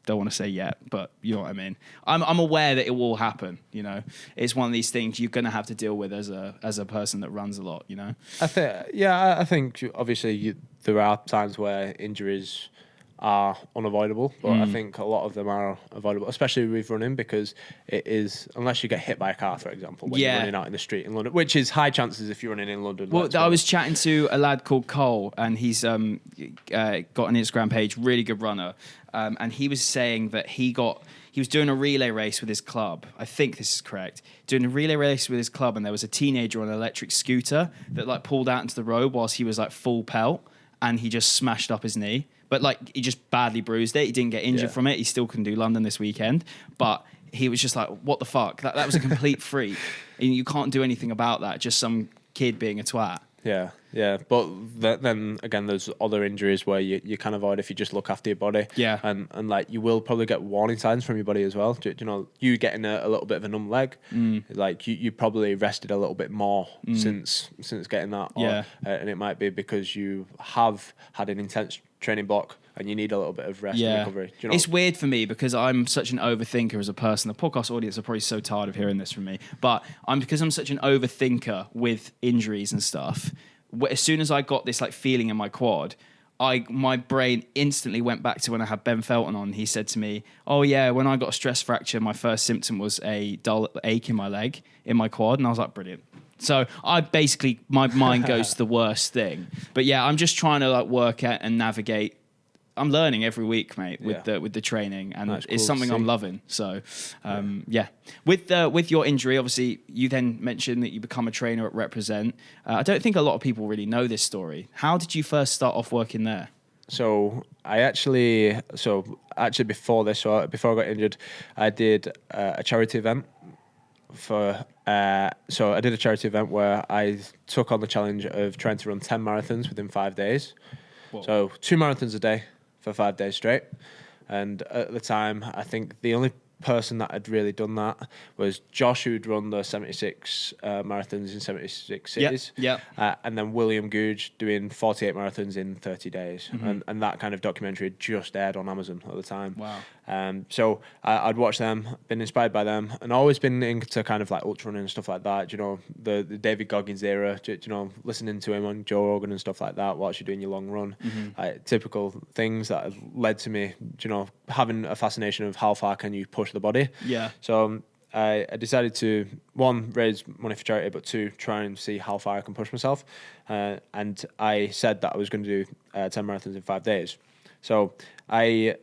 Don't want to say yet, but you know what I mean. I'm aware that it will happen. You know, it's one of these things you're going to have to deal with as a person that runs a lot. You know, I think obviously there are times where injuries are unavoidable, but I think a lot of them are avoidable, especially with running, because it is, unless you get hit by a car, for example, when you're running out in the street in London, which is high chances if you're running in London. Well, I was chatting to a lad called Cole, and he's got an Instagram page, really good runner, and he was saying that he was doing a relay race with his club. I think this is correct. Doing a relay race with his club, and there was a teenager on an electric scooter that like pulled out into the road whilst he was like full pelt, and he just smashed up his knee. But like he just badly bruised it. He didn't get injured from it. He still can do London this weekend. But he was just like, what the fuck? That was a complete freak. And you can't do anything about that. Just some kid being a twat. Yeah. But then again, there's other injuries where you can avoid if you just look after your body. Yeah. And like you will probably get warning signs from your body as well. You know, you getting a little bit of a numb leg, like you probably rested a little bit more since getting that. And it might be because you have had an intense training block and you need a little bit of rest and recovery. You know? It's weird for me because I'm such an overthinker as a person. The podcast audience are probably so tired of hearing this from me, but because I'm such an overthinker with injuries and stuff. As soon as I got this like feeling in my quad, my brain instantly went back to when I had Ben Felton on. He said to me, "Oh yeah, when I got a stress fracture, my first symptom was a dull ache in my leg, in my quad," and I was like, "Brilliant." So my mind goes to the worst thing. But yeah, I'm just trying to like work out and navigate. I'm learning every week, mate, with the training, and it's something I'm loving. So, with your injury, obviously, you then mentioned that you become a trainer at Represent. I don't think a lot of people really know this story. How did you first start off working there? So before this, before I got injured, I did a charity event. So I did a charity event where I took on the challenge of trying to run 10 marathons within 5 days. Whoa. So 2 marathons a day for 5 days straight. And at the time, I think the only person that had really done that was Josh, who'd run the 76 marathons in 76 cities. And then William Googe doing 48 marathons in 30 days. And that kind of documentary had just aired on Amazon at the time. Wow. So I'd watched them, been inspired by them, and always been into kind of like ultra running and stuff like that. You know, the David Goggins era, you know, listening to him on Joe Rogan and stuff like that whilst you're doing your long run. Typical things that have led to me, you know, having a fascination of how far can you push the body. Yeah. So I decided to, 1, raise money for charity, but 2, try and see how far I can push myself. And I said that I was going to do 10 marathons in 5 days. So I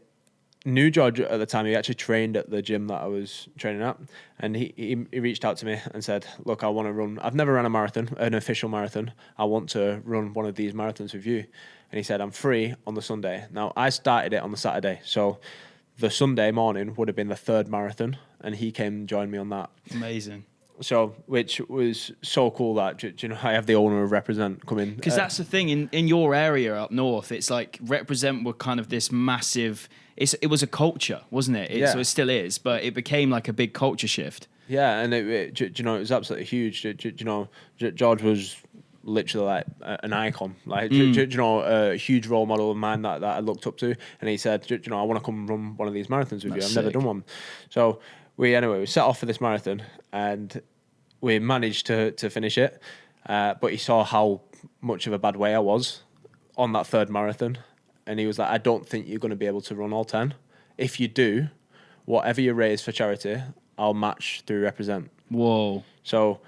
knew George at the time. He actually trained at the gym that I was training at, and he reached out to me and said, "Look, I want to run. I've never ran a marathon, an official marathon. I want to run one of these marathons with you." And he said, "I'm free on the Sunday." Now I started it on the Saturday, so the Sunday morning would have been the 3rd marathon, and he came and joined me on that. Amazing. So, which was so cool that, you know, I have the owner of Represent come in. Because that's the thing, in your area up north, it's like Represent were kind of this massive, it was a culture, wasn't it? So it still is, but it became like a big culture shift. Yeah, and you know, it was absolutely huge. You know, George was literally like an icon, like you know, a huge role model of mine that I looked up to. And he said, you know, I want to come run one of these marathons with you. I've never done one. So we set off for this marathon, and we managed to finish it. But he saw how much of a bad way I was on that 3rd marathon, and he was like, "I don't think you're going to be able to run all 10. If you do, whatever you raise for charity, I'll match through Represent." Whoa! So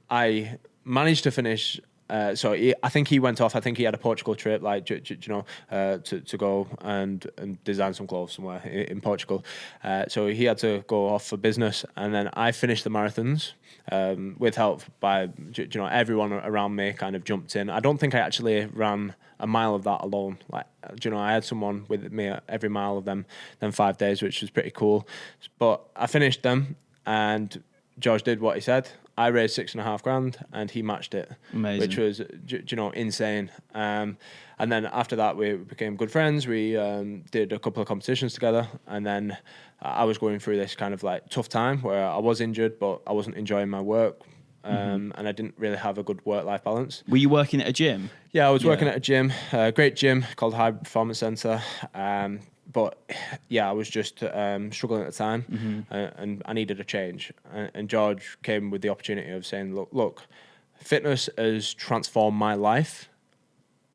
I managed to finish. I think he went off. I think he had a Portugal trip, like you know, to go and design some clothes somewhere in Portugal. So he had to go off for business, and then I finished the marathons with help by, you know, everyone around me kind of jumped in. I don't think I actually ran a mile of that alone. Like, you know, I had someone with me at every mile of them 5 days, which was pretty cool. But I finished them, and George did what he said. I raised $6,500 and he matched it. Amazing. Which was, you know, insane. And then after that, we became good friends. We did a couple of competitions together, and then I was going through this kind of like tough time where I was injured, but I wasn't enjoying my work. and I didn't really have a good work-life balance. Were you working at a gym? Yeah, I was working at a gym, a great gym called High Performance Center. But yeah, I was just struggling at the time, and I needed a change. And George came with the opportunity of saying, look, fitness has transformed my life,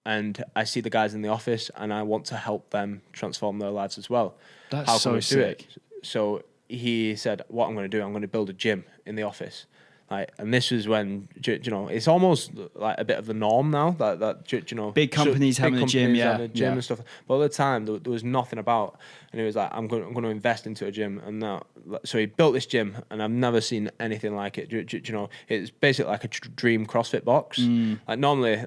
and I see the guys in the office, and I want to help them transform their lives as well. That's How can so we sick. do it? So he said, what I'm going to do, I'm going to build a gym in the office. And this is when, it's almost like a bit of the norm now that big companies having a gym, and stuff. But at the time, there was nothing about, and he was like, I'm going to invest into a gym. And now, so he built this gym, and I've never seen anything like it. It's basically like a dream CrossFit box. Like normally,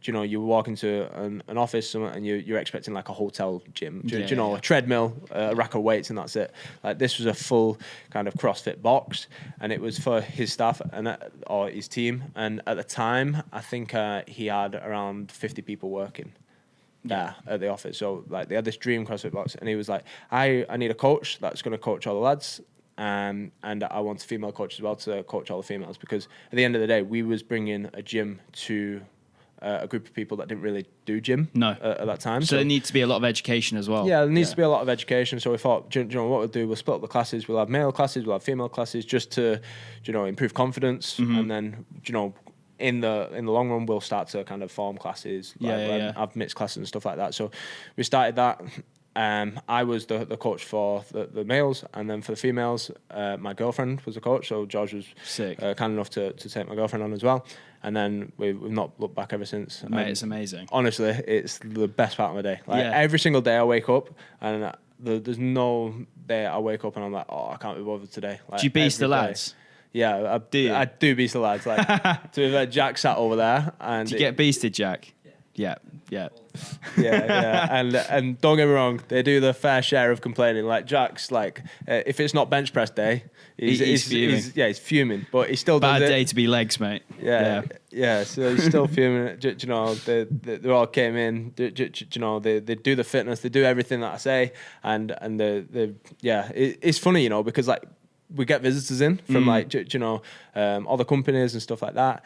you walk into an office and you're expecting like a hotel gym, a treadmill, a rack of weights, and that's it. Like this was a full kind of CrossFit box, and it was for his staff or his team. And at the time, I think he had around 50 people working there at the office. So like they had this dream CrossFit box, and he was like, I need a coach that's going to coach all the lads. And I want a female coach as well to coach all the females, because at the end of the day, we was bringing a gym to a group of people that didn't really do gym at that time. So there needs to be a lot of education as well. Yeah, there needs to be a lot of education. So we thought, what we'll do, we'll split up the classes. We'll have male classes, we'll have female classes, just to, improve confidence. And then, in the long run, we'll start to kind of form classes. Have mixed classes and stuff like that. So we started that. I was the coach for the males, and then for the females, my girlfriend was the coach. So George was kind enough to take my girlfriend on as well. And then we've not looked back ever since. Mate, it's amazing. Honestly, it's the best part of my day. Every single day I wake up, and there's no day I wake up and I'm like, oh, I can't be bothered today. Like, do you beast the lads? Yeah, I do beast the lads. Like, to be fair, Jack sat over there. And do you get beasted, Jack? Yeah. And don't get me wrong, they do the fair share of complaining. Like Jack's like, if it's not bench press day, he's fuming. He's fuming, but he still does Bad day to be legs, mate. Yeah. So he's still fuming. They all came in. They do the fitness, they do everything that I say, and it's funny, because like, we get visitors in from other companies and stuff like that,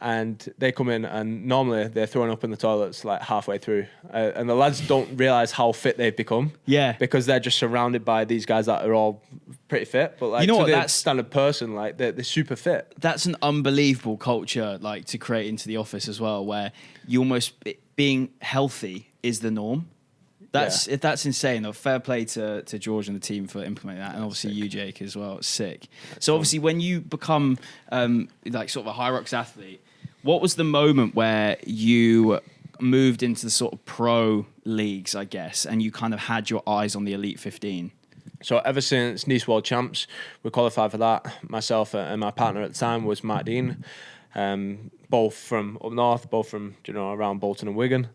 and they come in and normally they're throwing up in the toilets like halfway through, and the lads don't realize how fit they've become. Because they're just surrounded by these guys that are all pretty fit, but like that's standard person, like they're super fit. That's an unbelievable culture, like to create into the office as well, where you almost being healthy is the norm. That's insane. Though. Fair play to George and the team for implementing that, and obviously you, Jake, as well. It's sick. So obviously, when you become like sort of a Hyrox athlete, what was the moment where you moved into the sort of pro leagues, I guess, and you kind of had your eyes on the Elite 15? So ever since Nice World Champs, we qualified for that. Myself and my partner at the time was Matt Dean. Both from up north, both from around Bolton and Wigan,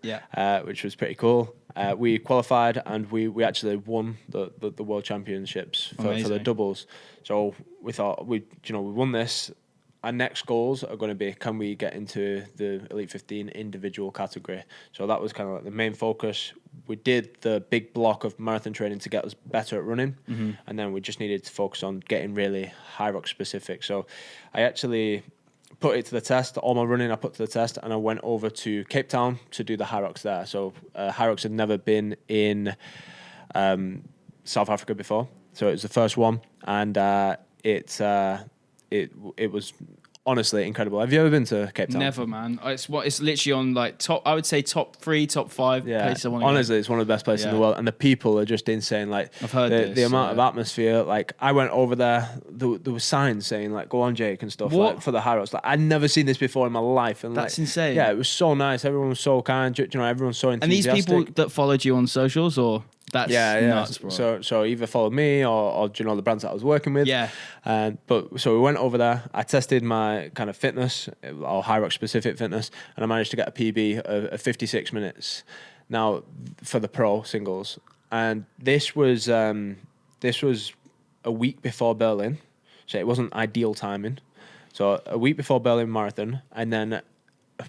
which was pretty cool. We qualified and we actually won the World Championships for the doubles. So we thought we won this. Our next goals are going to be, can we get into the Elite 15 individual category? So that was kind of like the main focus. We did the big block of marathon training to get us better at running, and then we just needed to focus on getting really Hyrox specific. So I actually put it to the test. All my running I put to the test, and I went over to Cape Town to do the Hyrox there. So Hyrox had never been in South Africa before, so it was the first one, and it was honestly incredible. Have you ever been to Cape Town? Never, man. It's literally on like top. I would say top 3, top 5 places I want to go. Honestly, it's one of the best places in the world, and the people are just insane. Like I've heard the amount of atmosphere. Like I went over there, there were signs saying like "Go on, Jake" and stuff like, for the Hyrox. Like I'd never seen this before in my life, and that's insane. Yeah, it was so nice. Everyone was so kind. Everyone's so enthusiastic. And these people that followed you on socials, or that's nuts, bro. So either followed me or the brands that I was working with. But so we went over there. I tested my kind of fitness, or Hyrox specific fitness, and I managed to get a PB of 56 minutes. Now for the pro singles, and this was a week before Berlin, so it wasn't ideal timing. So a week before Berlin Marathon, and then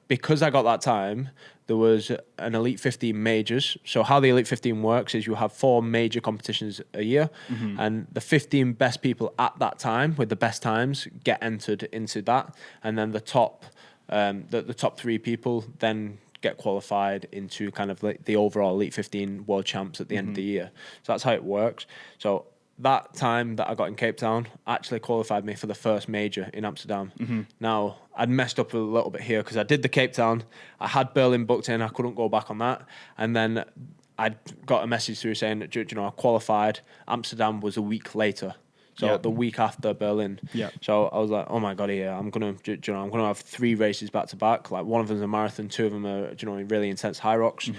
because I got that time, there was an Elite 15 majors. So how the Elite 15 works is you have 4 major competitions a year, and the 15 best people at that time with the best times get entered into that, and then the top 3 people then get qualified into kind of like the overall Elite 15 world champs at the end of the year. So that's how it works. So that time that I got in Cape Town actually qualified me for the first major in Amsterdam. Now, I'd messed up a little bit here because I did the Cape Town. I had Berlin booked in. I couldn't go back on that. And then I'd got a message through saying that, you know, I qualified. Amsterdam was a week later. So the week after Berlin. Yeah. So I was like, oh my God, I'm gonna have 3 races back to back. Like, one of them's a marathon, 2 of them are, you know, really intense Hyrox.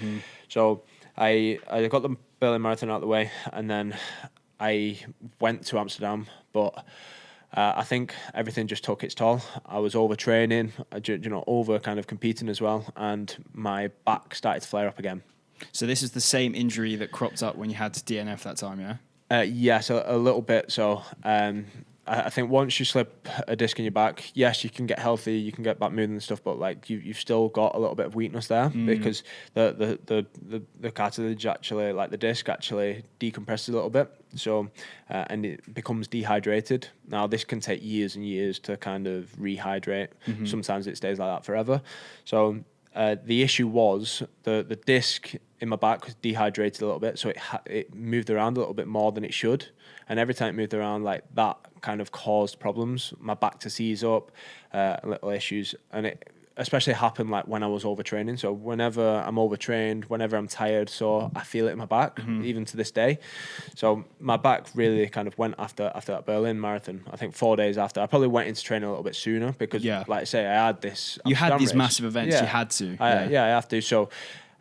So I got the Berlin Marathon out of the way, and then I went to Amsterdam, but I think everything just took its toll. I was overtraining, over kind of competing as well, and my back started to flare up again. So this is the same injury that cropped up when you had DNF that time, yeah? Yes, a little bit. So I think once you slip a disc in your back, yes, you can get healthy, you can get back moving and stuff, but like you've still got a little bit of weakness there because the cartilage actually, like the disc actually decompresses a little bit. So and it becomes dehydrated. Now this can take years and years to kind of rehydrate. Sometimes it stays like that forever. So the issue was the disc in my back was dehydrated a little bit, so it moved around a little bit more than it should. And every time it moved around, like that kind of caused problems. My back to seize up, little issues, and it especially happened like when I was overtraining. So whenever I'm overtrained, whenever I'm tired, so I feel it in my back, even to this day. So my back really kind of went after that Berlin Marathon. I think 4 days after. I probably went into training a little bit sooner because, like I say, I had this. You had these race. Massive events. You had to. I have to. So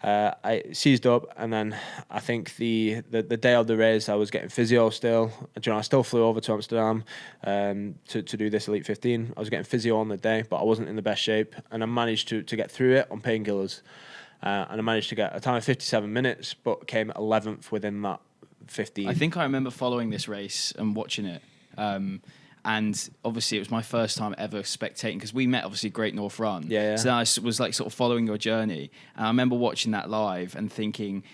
I seized up, and then I think the day of the race, I was getting physio still. I still flew over to Amsterdam to do this Elite 15. I was getting physio on the day, but I wasn't in the best shape, and I managed to get through it on painkillers. And I managed to get a time of 57 minutes, but came 11th within that 15. I think I remember following this race and watching it. And obviously, it was my first time ever spectating because we met obviously Great North Run. Yeah. So I was like sort of following your journey, and I remember watching that live and thinking,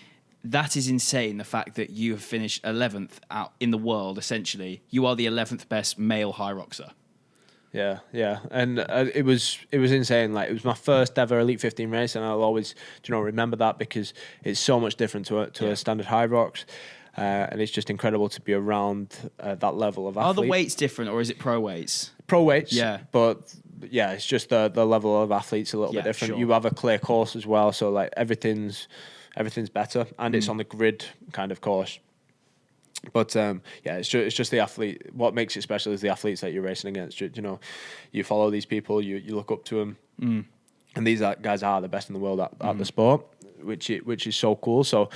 that is insane. The fact that you have finished 11th out in the world, essentially, you are the 11th best male Hyroxer. Yeah, and it was insane. Like, it was my first ever Elite 15 race, and I'll always remember that because it's so much different to a standard Hyrox. And it's just incredible to be around that level of athlete. Are the weights different, or is it pro weights? Pro weights, yeah. But yeah, it's just the level of athletes a little bit different. Sure. You have a clear course as well, so like everything's better, and it's on the grid kind of course. But it's just the athlete. What makes it special is the athletes that you're racing against. You follow these people, you look up to them, and these guys are the best in the world at the sport, which is so cool. So.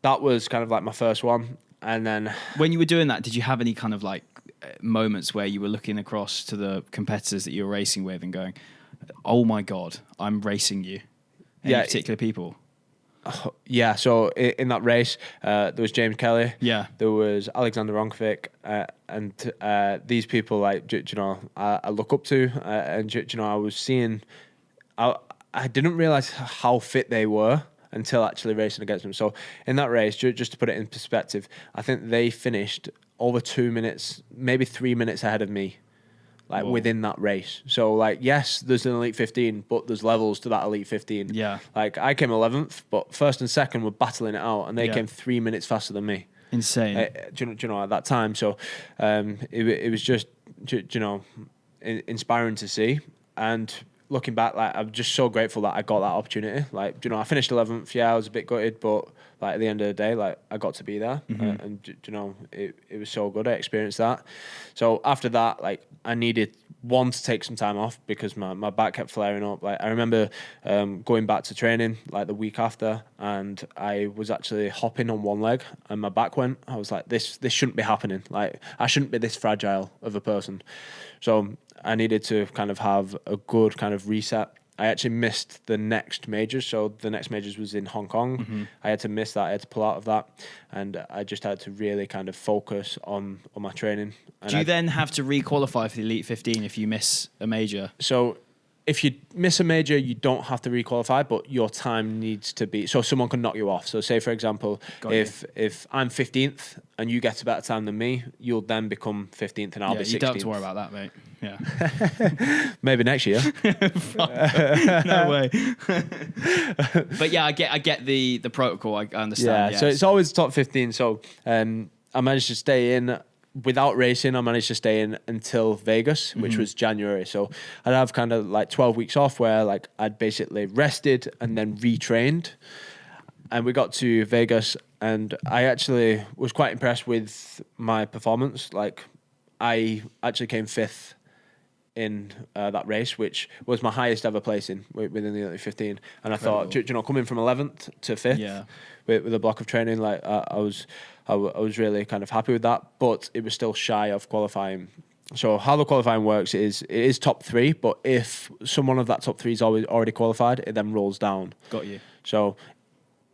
That was kind of like my first one. And then when you were doing that, did you have any kind of like moments where you were looking across to the competitors that you were racing with and going, oh my God, I'm racing you? Any particular people? Yeah, so in that race, there was James Kelly. Yeah. There was Alexander Ronkovic. And these people, like, I look up to. And, I was seeing... I didn't realise how fit they were until actually racing against them. So in that race, just to put it in perspective, I think they finished over 2 minutes, maybe 3 minutes ahead of me, like within that race. So like, yes, there's an Elite 15, but there's levels to that Elite 15. Yeah. Like I came 11th, but first and second were battling it out, and they came 3 minutes faster than me. Insane. Do you know, at that time. So it was just, inspiring to see. And looking back, like, I'm just so grateful that I got that opportunity. Like, I finished 11th. Yeah, I was a bit gutted, but like at the end of the day, like I got to be there, and it was so good. I experienced that. So after that, like I needed to take some time off because my back kept flaring up. Like I remember going back to training like the week after, and I was actually hopping on one leg, and my back went. I was like, this shouldn't be happening. Like I shouldn't be this fragile of a person. So I needed to kind of have a good kind of reset. I actually missed the next majors. So the next majors was in Hong Kong. I had to miss that. I had to pull out of that. And I just had to really kind of focus on my training. And do you then have to re-qualify for the Elite 15 if you miss a major? So if you miss a major, you don't have to requalify, but your time needs to be, so someone can knock you off. So say, for example, if I'm 15th and you get a better time than me, you'll then become 15th and I'll be 16th. You don't have to worry about that, mate. Yeah. Maybe next year. No way. But yeah, I get the protocol. I understand. Yeah, so it's always top 15. So I managed to stay in. Without racing, I managed to stay in until Vegas, which was January. So I'd have kind of like 12 weeks off where like I'd basically rested and then retrained. And we got to Vegas and I actually was quite impressed with my performance. Like I actually came 5th in that race, which was my highest ever placing within the Elite 15. And I thought, coming from 11th to 5th with a block of training, like I was really kind of happy with that, but it was still shy of qualifying. So how the qualifying works is it is top 3, but if someone of that top 3 is already qualified, it then rolls down. Got you. So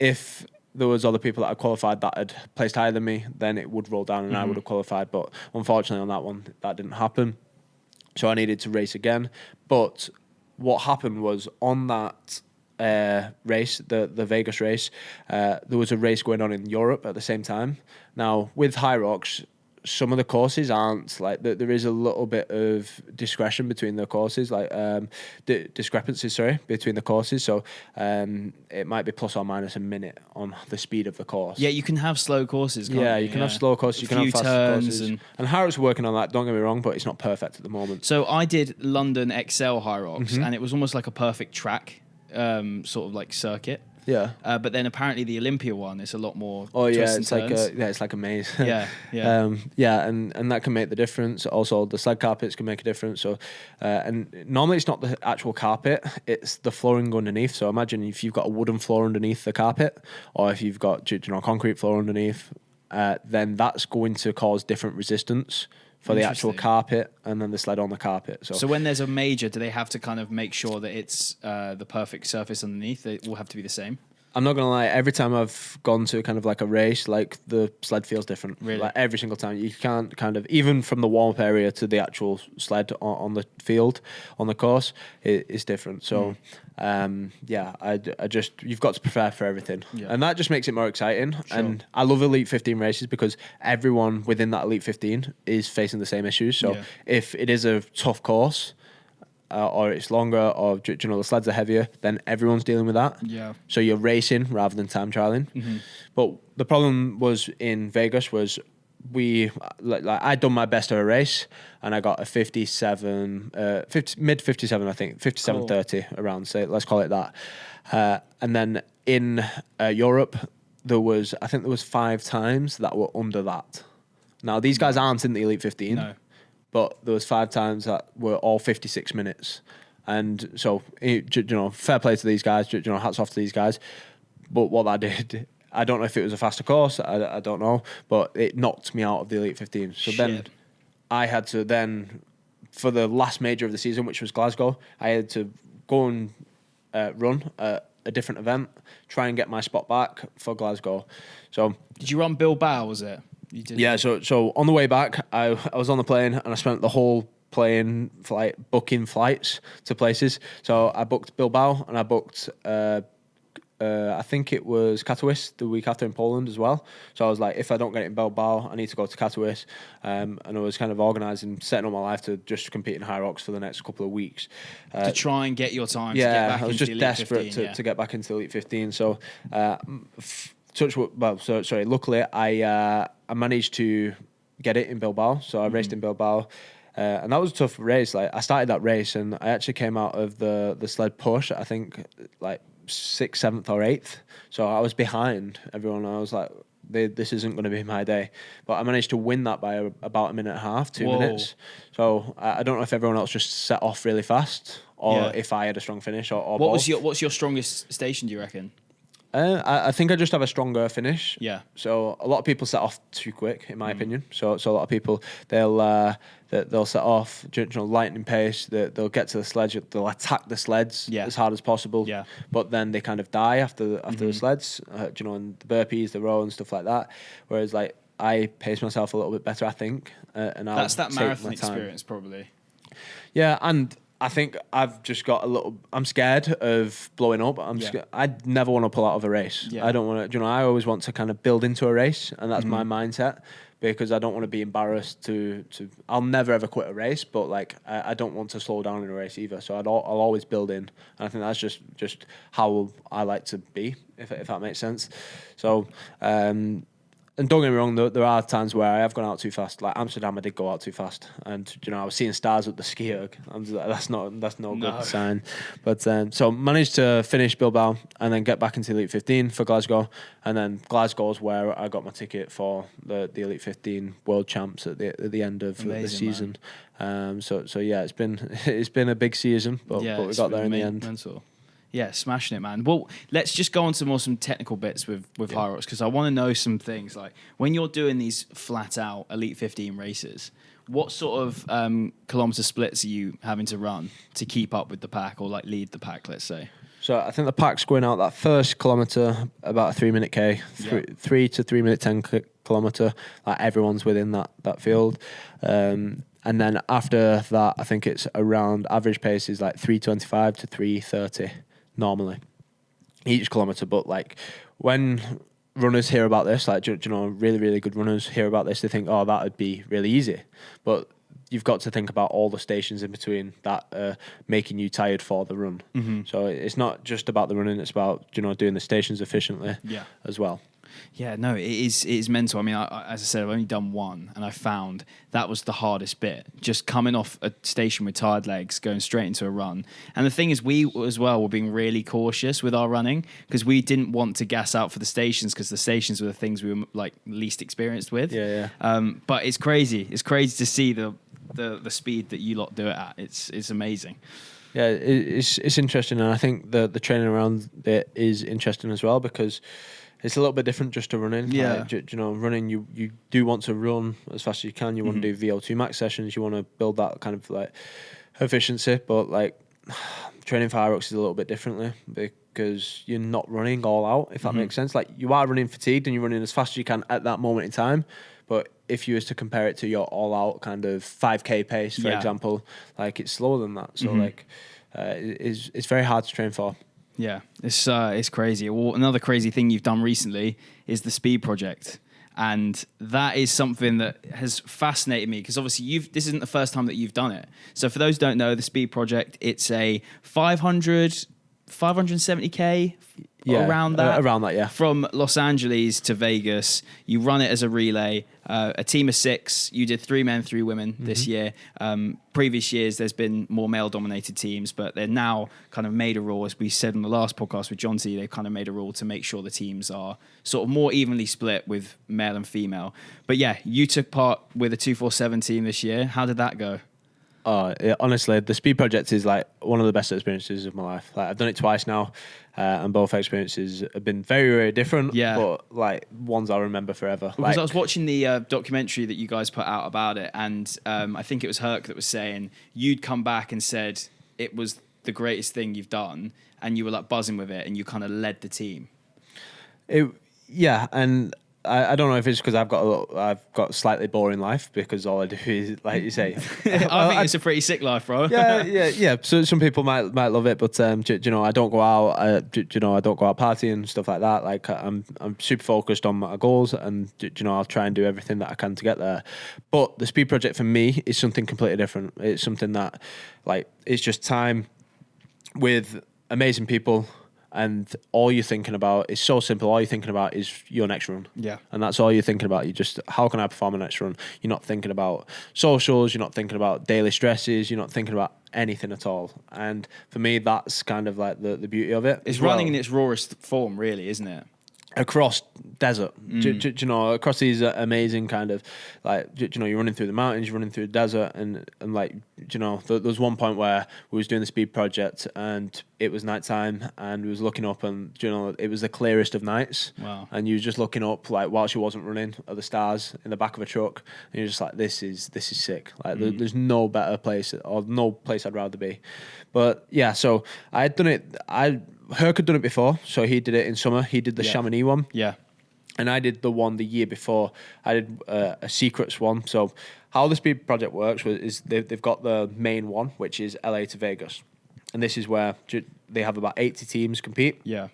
if there was other people that had qualified that had placed higher than me, then it would roll down and I would have qualified. But unfortunately on that one, that didn't happen. So I needed to race again. But what happened was on that race, the Vegas race, there was a race going on in Europe at the same time. Now, with Hyrox, some of the courses aren't like there is a little bit of discretion between the courses, like discrepancies, between the courses. So it might be plus or minus a minute on the speed of the course. Yeah, you can have slow courses. Can't you can have slow courses, you can have fast courses. And Hyrox are working on that. Don't get me wrong, but it's not perfect at the moment. So I did London XL Hyrox, and it was almost like a perfect track, sort of like circuit. Yeah. But then apparently the Olympia one is a lot more. Oh yeah, it's like a maze. Yeah. And that can make the difference. Also, the sled carpets can make a difference. So, and normally it's not the actual carpet; it's the flooring underneath. So imagine if you've got a wooden floor underneath the carpet, or if you've got concrete floor underneath, then that's going to cause different resistance for the actual carpet and then the sled on the carpet. So when there's a major, do they have to kind of make sure that it's the perfect surface underneath? It will have to be the same? I'm not gonna lie. Every time I've gone to kind of like a race, like the sled feels different. Really? Like every single time, you can't kind of even from the warm up area to the actual sled on the field on the course, it's different. So, I just you've got to prepare for everything, and that just makes it more exciting. Sure. And I love Elite 15 races because everyone within that Elite 15 is facing the same issues. So if it is a tough course, or it's longer, or the sleds are heavier, then everyone's dealing with that. Yeah. So you're racing rather than time trialing. But the problem was in Vegas was I'd done my best of a race and I got a 57, mid 57, I think, 57.30 around. So let's call it that. And then in Europe, there was 5 times that were under that. Now these guys aren't in the Elite 15. No. But there was 5 times that were all 56 minutes. And so, fair play to these guys, hats off to these guys. But what that did, I don't know if it was a faster course, I don't know, but it knocked me out of the Elite 15. So then I had to for the last major of the season, which was Glasgow, I had to go and run a different event, try and get my spot back for Glasgow. So did you run Bilbao, was it? You did. Yeah, so on the way back, I was on the plane and I spent the whole plane flight booking flights to places. So I booked Bilbao and I booked, I think it was Katowice the week after in Poland as well. So I was like, if I don't get it in Bilbao, I need to go to Katowice. And I was kind of organising, setting up my life to just compete in Hyrox for the next couple of weeks. To try and get your time to get back into the Elite 15. Yeah, I was just desperate to get back into the Elite 15. So luckily I managed to get it in Bilbao. So I raced in Bilbao. And that was a tough race. Like I started that race and I actually came out of the sled push, I think like 6th, 7th or 8th. So I was behind everyone. I was like, this isn't going to be my day. But I managed to win that by about a minute and a half, 2 minutes. So I don't know if everyone else just set off really fast or if I had a strong finish or both. What's your strongest station, do you reckon? I think I just have a stronger finish. Yeah. So a lot of people set off too quick, in my opinion. So a lot of people they'll set off lightning pace. They'll get to the sledge. They'll attack the sleds as hard as possible. Yeah. But then they kind of die after the sleds. And the burpees, the row, and stuff like that. Whereas like I pace myself a little bit better, I think. And that's that marathon experience, probably. Yeah, and I think I've just got I'm scared of blowing up. I never want to pull out of a race. I don't want to, I always want to kind of build into a race, and that's my mindset, because I don't want to be embarrassed I'll never ever quit a race, but like, I don't want to slow down in a race either. So I'll always build in. And I think that's just how I like to be, if that makes sense. So, and don't get me wrong, there are times where I have gone out too fast. Like Amsterdam, I did go out too fast, and I was seeing stars up the ski erg. That's no good sign. But so managed to finish Bilbao and then get back into Elite 15 for Glasgow, and then Glasgow's where I got my ticket for the Elite 15 World Champs at the end of the season. So yeah, it's been a big season, but we got there in the end. Mental. Yeah, smashing it, man. Well, let's just go on to some technical bits with Hyrox, because I want to know some things. Like, when you're doing these flat-out Elite 15 races, what sort of kilometre splits are you having to run to keep up with the pack, or like lead the pack, let's say? So I think the pack's going out that first kilometre about a 3-minute K, 3 to 3 minute 10 kilometre. Like, everyone's within that field. And then after that, I think it's around average pace is like 3:25 to 3:30 normally each kilometre. But like, when runners hear about this, like, really, really good runners hear about this, they think, oh, that would be really easy. But you've got to think about all the stations in between that making you tired for the run. So it's not just about the running, it's about, doing the stations efficiently as well. Yeah, no, it is mental. I mean, as I said, I've only done one, and I found that was the hardest bit. Just coming off a station with tired legs, going straight into a run. And the thing is, we as well were being really cautious with our running, because we didn't want to gas out for the stations, because the stations were the things we were like least experienced with. But it's crazy. It's crazy to see the speed that you lot do it at. It's amazing. Yeah, it's interesting, and I think the training around it is interesting as well, because it's a little bit different just to running. Yeah. Like, running, you do want to run as fast as you can. You want to do VO2 max sessions. You want to build that kind of like efficiency. But like, training for Hyrox is a little bit differently, because you're not running all out, if that makes sense. Like, you are running fatigued and you're running as fast as you can at that moment in time. But if you was to compare it to your all out kind of 5K pace, for example, like, it's slower than that. So like, it's very hard to train for. Yeah, it's crazy. Well, another crazy thing you've done recently is the speed project. And that is something that has fascinated me, because obviously this isn't the first time that you've done it. So for those who don't know, the speed project, it's a 570K around that. From Los Angeles to Vegas. You run it as a relay, a team of 6. You did 3 men, 3 women this year. Previous years, there's been more male-dominated teams, but they're now kind of made a rule, as we said in the last podcast with John T, they've kind of made a rule to make sure the teams are sort of more evenly split with male and female. But yeah, you took part with a 247 team this year. How did that go? Honestly, the speed project is like one of the best experiences of my life. Like, I've done it twice now, and both experiences have been very, very different. But like, ones I'll remember forever. Because I was watching the documentary that you guys put out about it, and I think it was Herc that was saying you'd come back and said it was the greatest thing you've done, and you were like buzzing with it, and you kind of led the team. And I don't know if it's because I've got a slightly boring life, because all I do is, like you say, I think it's a pretty sick life, bro. Yeah. So some people might love it, but I don't go out. I don't go out partying and stuff like that. Like, I'm super focused on my goals, and I'll try and do everything that I can to get there. But the speed project for me is something completely different. It's something that, like, it's just time with amazing people. And all you're thinking about is so simple. All you're thinking about is your next run. Yeah. And that's all you're thinking about. You just, how can I perform my next run? You're not thinking about socials. You're not thinking about daily stresses. You're not thinking about anything at all. And for me, that's kind of like the beauty of it. It's running in its rawest form, really, isn't it? Across desert, across these amazing kind of, like, you're running through the mountains, you're running through the desert, and like, there was one point where we was doing the speed project, and it was nighttime, and we was looking up, and it was the clearest of nights. Wow. And you was just looking up, like, whilst you wasn't running, at the stars in the back of a truck, and you're just like, this is sick. Like, there's no better place, or no place I'd rather be. But yeah, so I had done it. Herc had done it before, so he did it in summer. He did the Chamonix one. Yeah. And I did the one the year before. I did a secrets one. So how the speed project works is they've got the main one, which is LA to Vegas. And this is where they have about 80 teams compete. Yeah.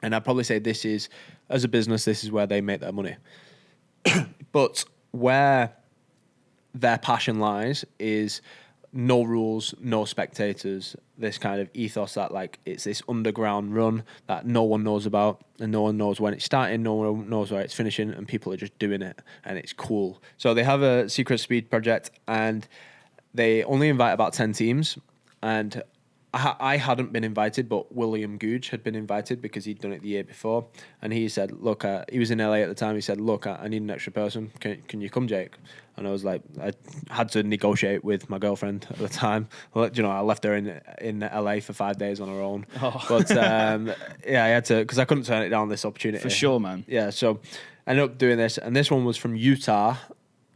And I'd probably say this is, as a business, this is where they make their money. But where their passion lies is no rules, no spectators, this kind of ethos that like it's this underground run that no one knows about and no one knows when it's starting, no one knows where it's finishing, and people are just doing it and it's cool. So they have a secret speed project and they only invite about 10 teams, and I hadn't been invited, but William Googe had been invited because he'd done it the year before. And he said, look, he was in LA at the time. He said, look, I need an extra person. Can you come, Jake? And I was like, I had to negotiate with my girlfriend at the time. Well, I left her in LA for 5 days on her own. Oh. But yeah, I had to, because I couldn't turn it down, this opportunity. For sure, man. Yeah, so I ended up doing this. And this one was from Utah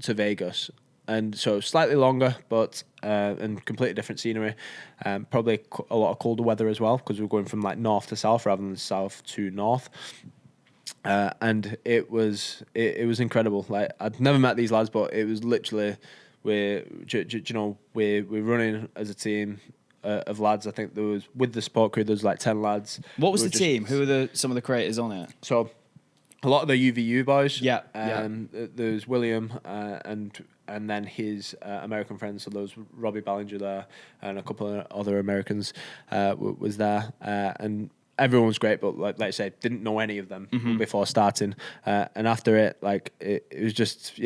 to Vegas. And so slightly longer, but and completely different scenery. Probably a lot of colder weather as well, because we're going from like north to south rather than south to north. And it was incredible. Like I'd never met these lads, but it was literally we're running as a team of lads. I think there was with the support crew. There's like 10 lads. What was the team? Who were some of the creators on it? So a lot of the UVU boys. Yeah. There's William and then his American friends. So there was Robbie Ballinger there and a couple of other Americans was there. And everyone was great, but like I said, didn't know any of them before starting. And after it, it was just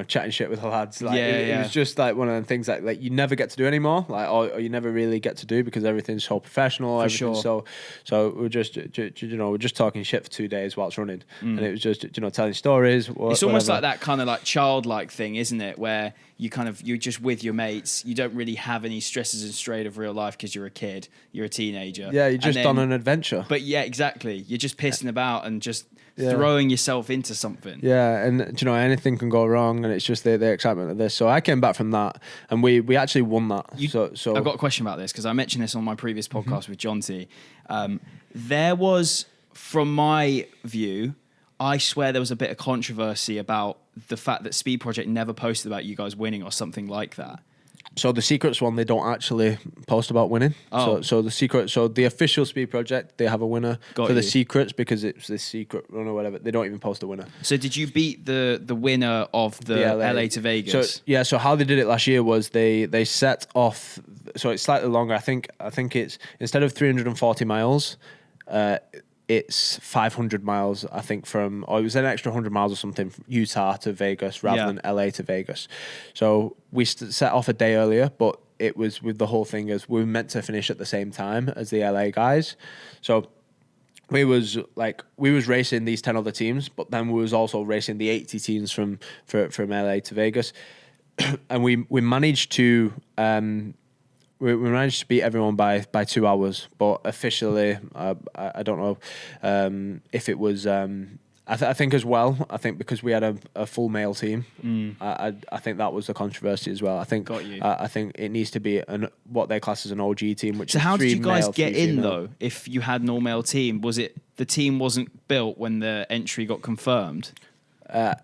chatting shit with the lads. It was just like one of the things that like you never get to do anymore, or you never really get to do because everything's so professional. So we're just talking shit for 2 days whilst running, and it was just telling stories. It's almost like that kind of like childlike thing, isn't it? Where you're just with your mates. You don't really have any stresses and strain of real life because you're a kid, you're a teenager. Yeah, you're just on an adventure. But yeah, exactly. You're just pissing about and just throwing yourself into something. Yeah, and anything can go wrong, and it's just the excitement of this. So I came back from that, and we actually won that. So I've got a question about this because I mentioned this on my previous podcast with John T. There was, from my view, I swear there was a bit of controversy about the fact that Speed Project never posted about you guys winning or something like that. So the secrets one, they don't actually post about winning. Oh. So the official Speed Project, they have a winner the secrets because it's this secret run or whatever. They don't even post a winner. So did you beat the winner of the LA to Vegas? So how they did it last year was they set off. So it's slightly longer. I think it's instead of 340 miles, it's 500 miles, I think, it was an extra 100 miles or something from Utah to Vegas rather than LA to Vegas. So we set off a day earlier, but it was with the whole thing as we were meant to finish at the same time as the LA guys. So we was racing these 10 other teams, but then we was also racing the 80 teams from LA to Vegas. And we managed to... We managed to beat everyone by 2 hours, but officially, I don't know if it was. I think as well. I think because we had a full male team, I think that was the controversy as well. I think. Got you. I think it needs to be what they class as an OG team. Which so is how did you guys male, get in female. though? If you had an all male team, was it the team wasn't built when the entry got confirmed?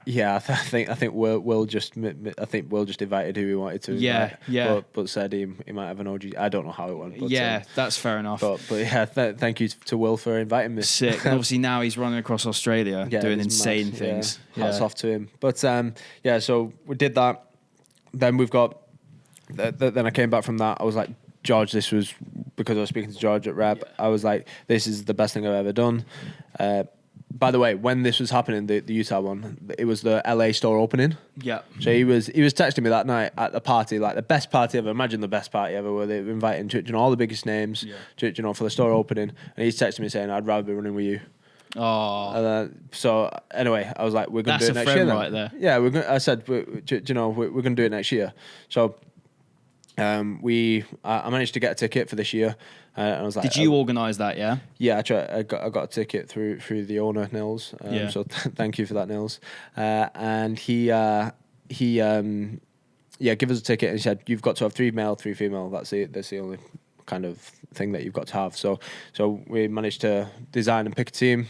Yeah, I think Will just invited who he wanted to. Yeah. But said he might have an OG. I don't know how it went. But, that's fair enough. But yeah, thank you to Will for inviting me. Sick. And obviously now he's running across Australia doing insane things. Hats off to him. But so we did that. Then we've got. Then I came back from that. I was like, George, this was because I was speaking to George at Rep. Yeah. I was like, this is the best thing I've ever done. By the way, when this was happening, the Utah one, it was the LA store opening. Yeah. So he was texting me that night at the party, like the best party ever. Imagine the best party ever, where they were inviting all the biggest names, for the store opening. And he's texting me saying, "I'd rather be running with you." Oh. So anyway, I was like, "We're going to do it next year." That's a friend right there. Yeah, I said, we're going to do it next year. So. I managed to get a ticket for this year, and I was like, "Did you organise that?" Yeah. Yeah, I got a ticket through the owner Nils. So thank you for that, Nils. And he gave us a ticket and he said, "You've got to have 3 male, 3 female. That's the only kind of thing that you've got to have." So we managed to design and pick a team.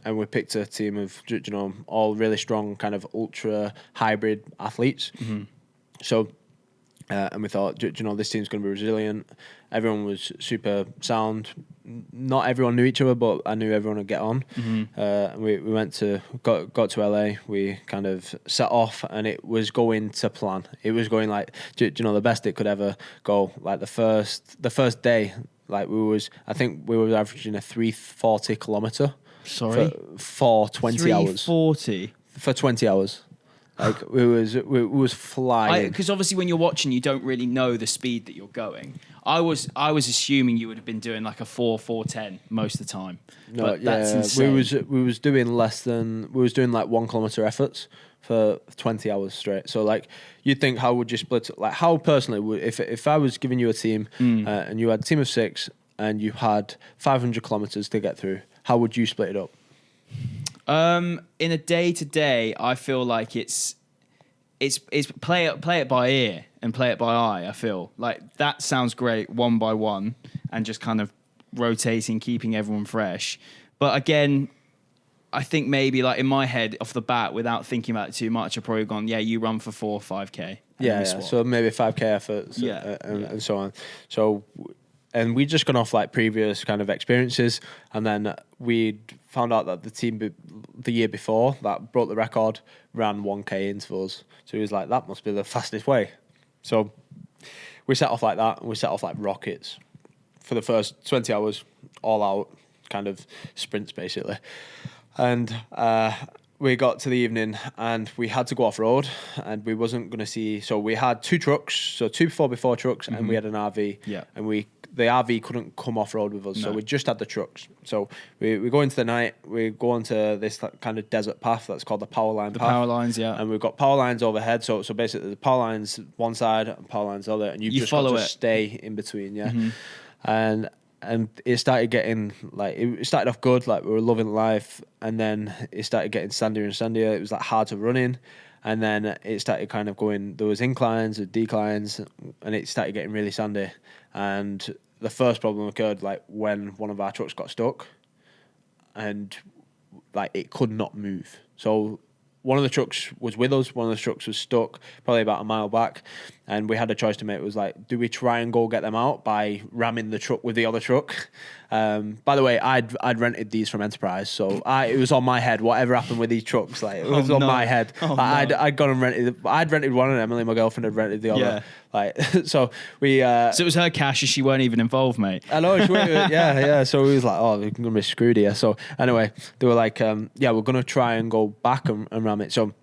and we picked a team of all really strong kind of ultra hybrid athletes. So. And we thought, this team's going to be resilient. Everyone was super sound. Not everyone knew each other, but I knew everyone would get on. And we went to got to LA. We kind of set off, and it was going to plan. It was going like, the best it could ever go. Like the first day, like I think we were averaging a 340 kilometer. Sorry, for 20 hours. 340 for 20 hours. Like it was flying. Because obviously when you're watching, you don't really know the speed that you're going. I was assuming you would have been doing like a 4:10 most of the time. No, but that's insane. we was doing like 1 kilometer efforts for 20 hours straight. So like you'd think, how would you split it? Like how personally would, if I was giving you a team and you had a team of 6 and you had 500 kilometers to get through, how would you split it up? In a day-to-day, I feel like it's play it by ear and play it by eye. I feel like that sounds great, one by one, and just kind of rotating, keeping everyone fresh. But again, I think maybe like in my head, off the bat, without thinking about it too much, I've probably gone, you run for 4 or 5K. Yeah. So maybe 5K efforts. And so on. So. And we'd just gone off like previous kind of experiences, and then we'd found out that the team the year before that broke the record ran 1K intervals. So he was like, that must be the fastest way. So we set off like that, and we set off like rockets for the first 20 hours, all out kind of sprints basically. And we got to the evening and we had to go off road, and we wasn't going to see. So we had 2 trucks, so 2 4x4 trucks, and we had an RV. Yeah. And the RV couldn't come off road with us, so we just had the trucks. So we go into the night, we go onto this kind of desert path that's called the power line path. The power lines, yeah. And we've got power lines overhead, so basically the power lines one side and power lines the other, and you just got to stay in between, And it started getting like, it started off good, like we were loving life, and then it started getting sandier and sandier. It was like hard to run in, and then it started kind of going, there was inclines and declines, and it started getting really sandy. And the first problem occurred like when one of our trucks got stuck, and like it could not move. So one of the trucks was with us, one of the trucks was stuck probably about a mile back, and we had a choice to make. It was like, do we try and go get them out by ramming the truck with the other truck? By the way, I'd rented these from Enterprise, so it was on my head. Whatever happened with these trucks, like it was on my head. I'd gone and rented one, and Emily, my girlfriend, had rented the other. Yeah. Like so we. So it was her cash, and she weren't even involved, mate. I know. Yeah. So we was like, oh, we're gonna be screwed here. So anyway, they were like, we're gonna try and go back and ram it. So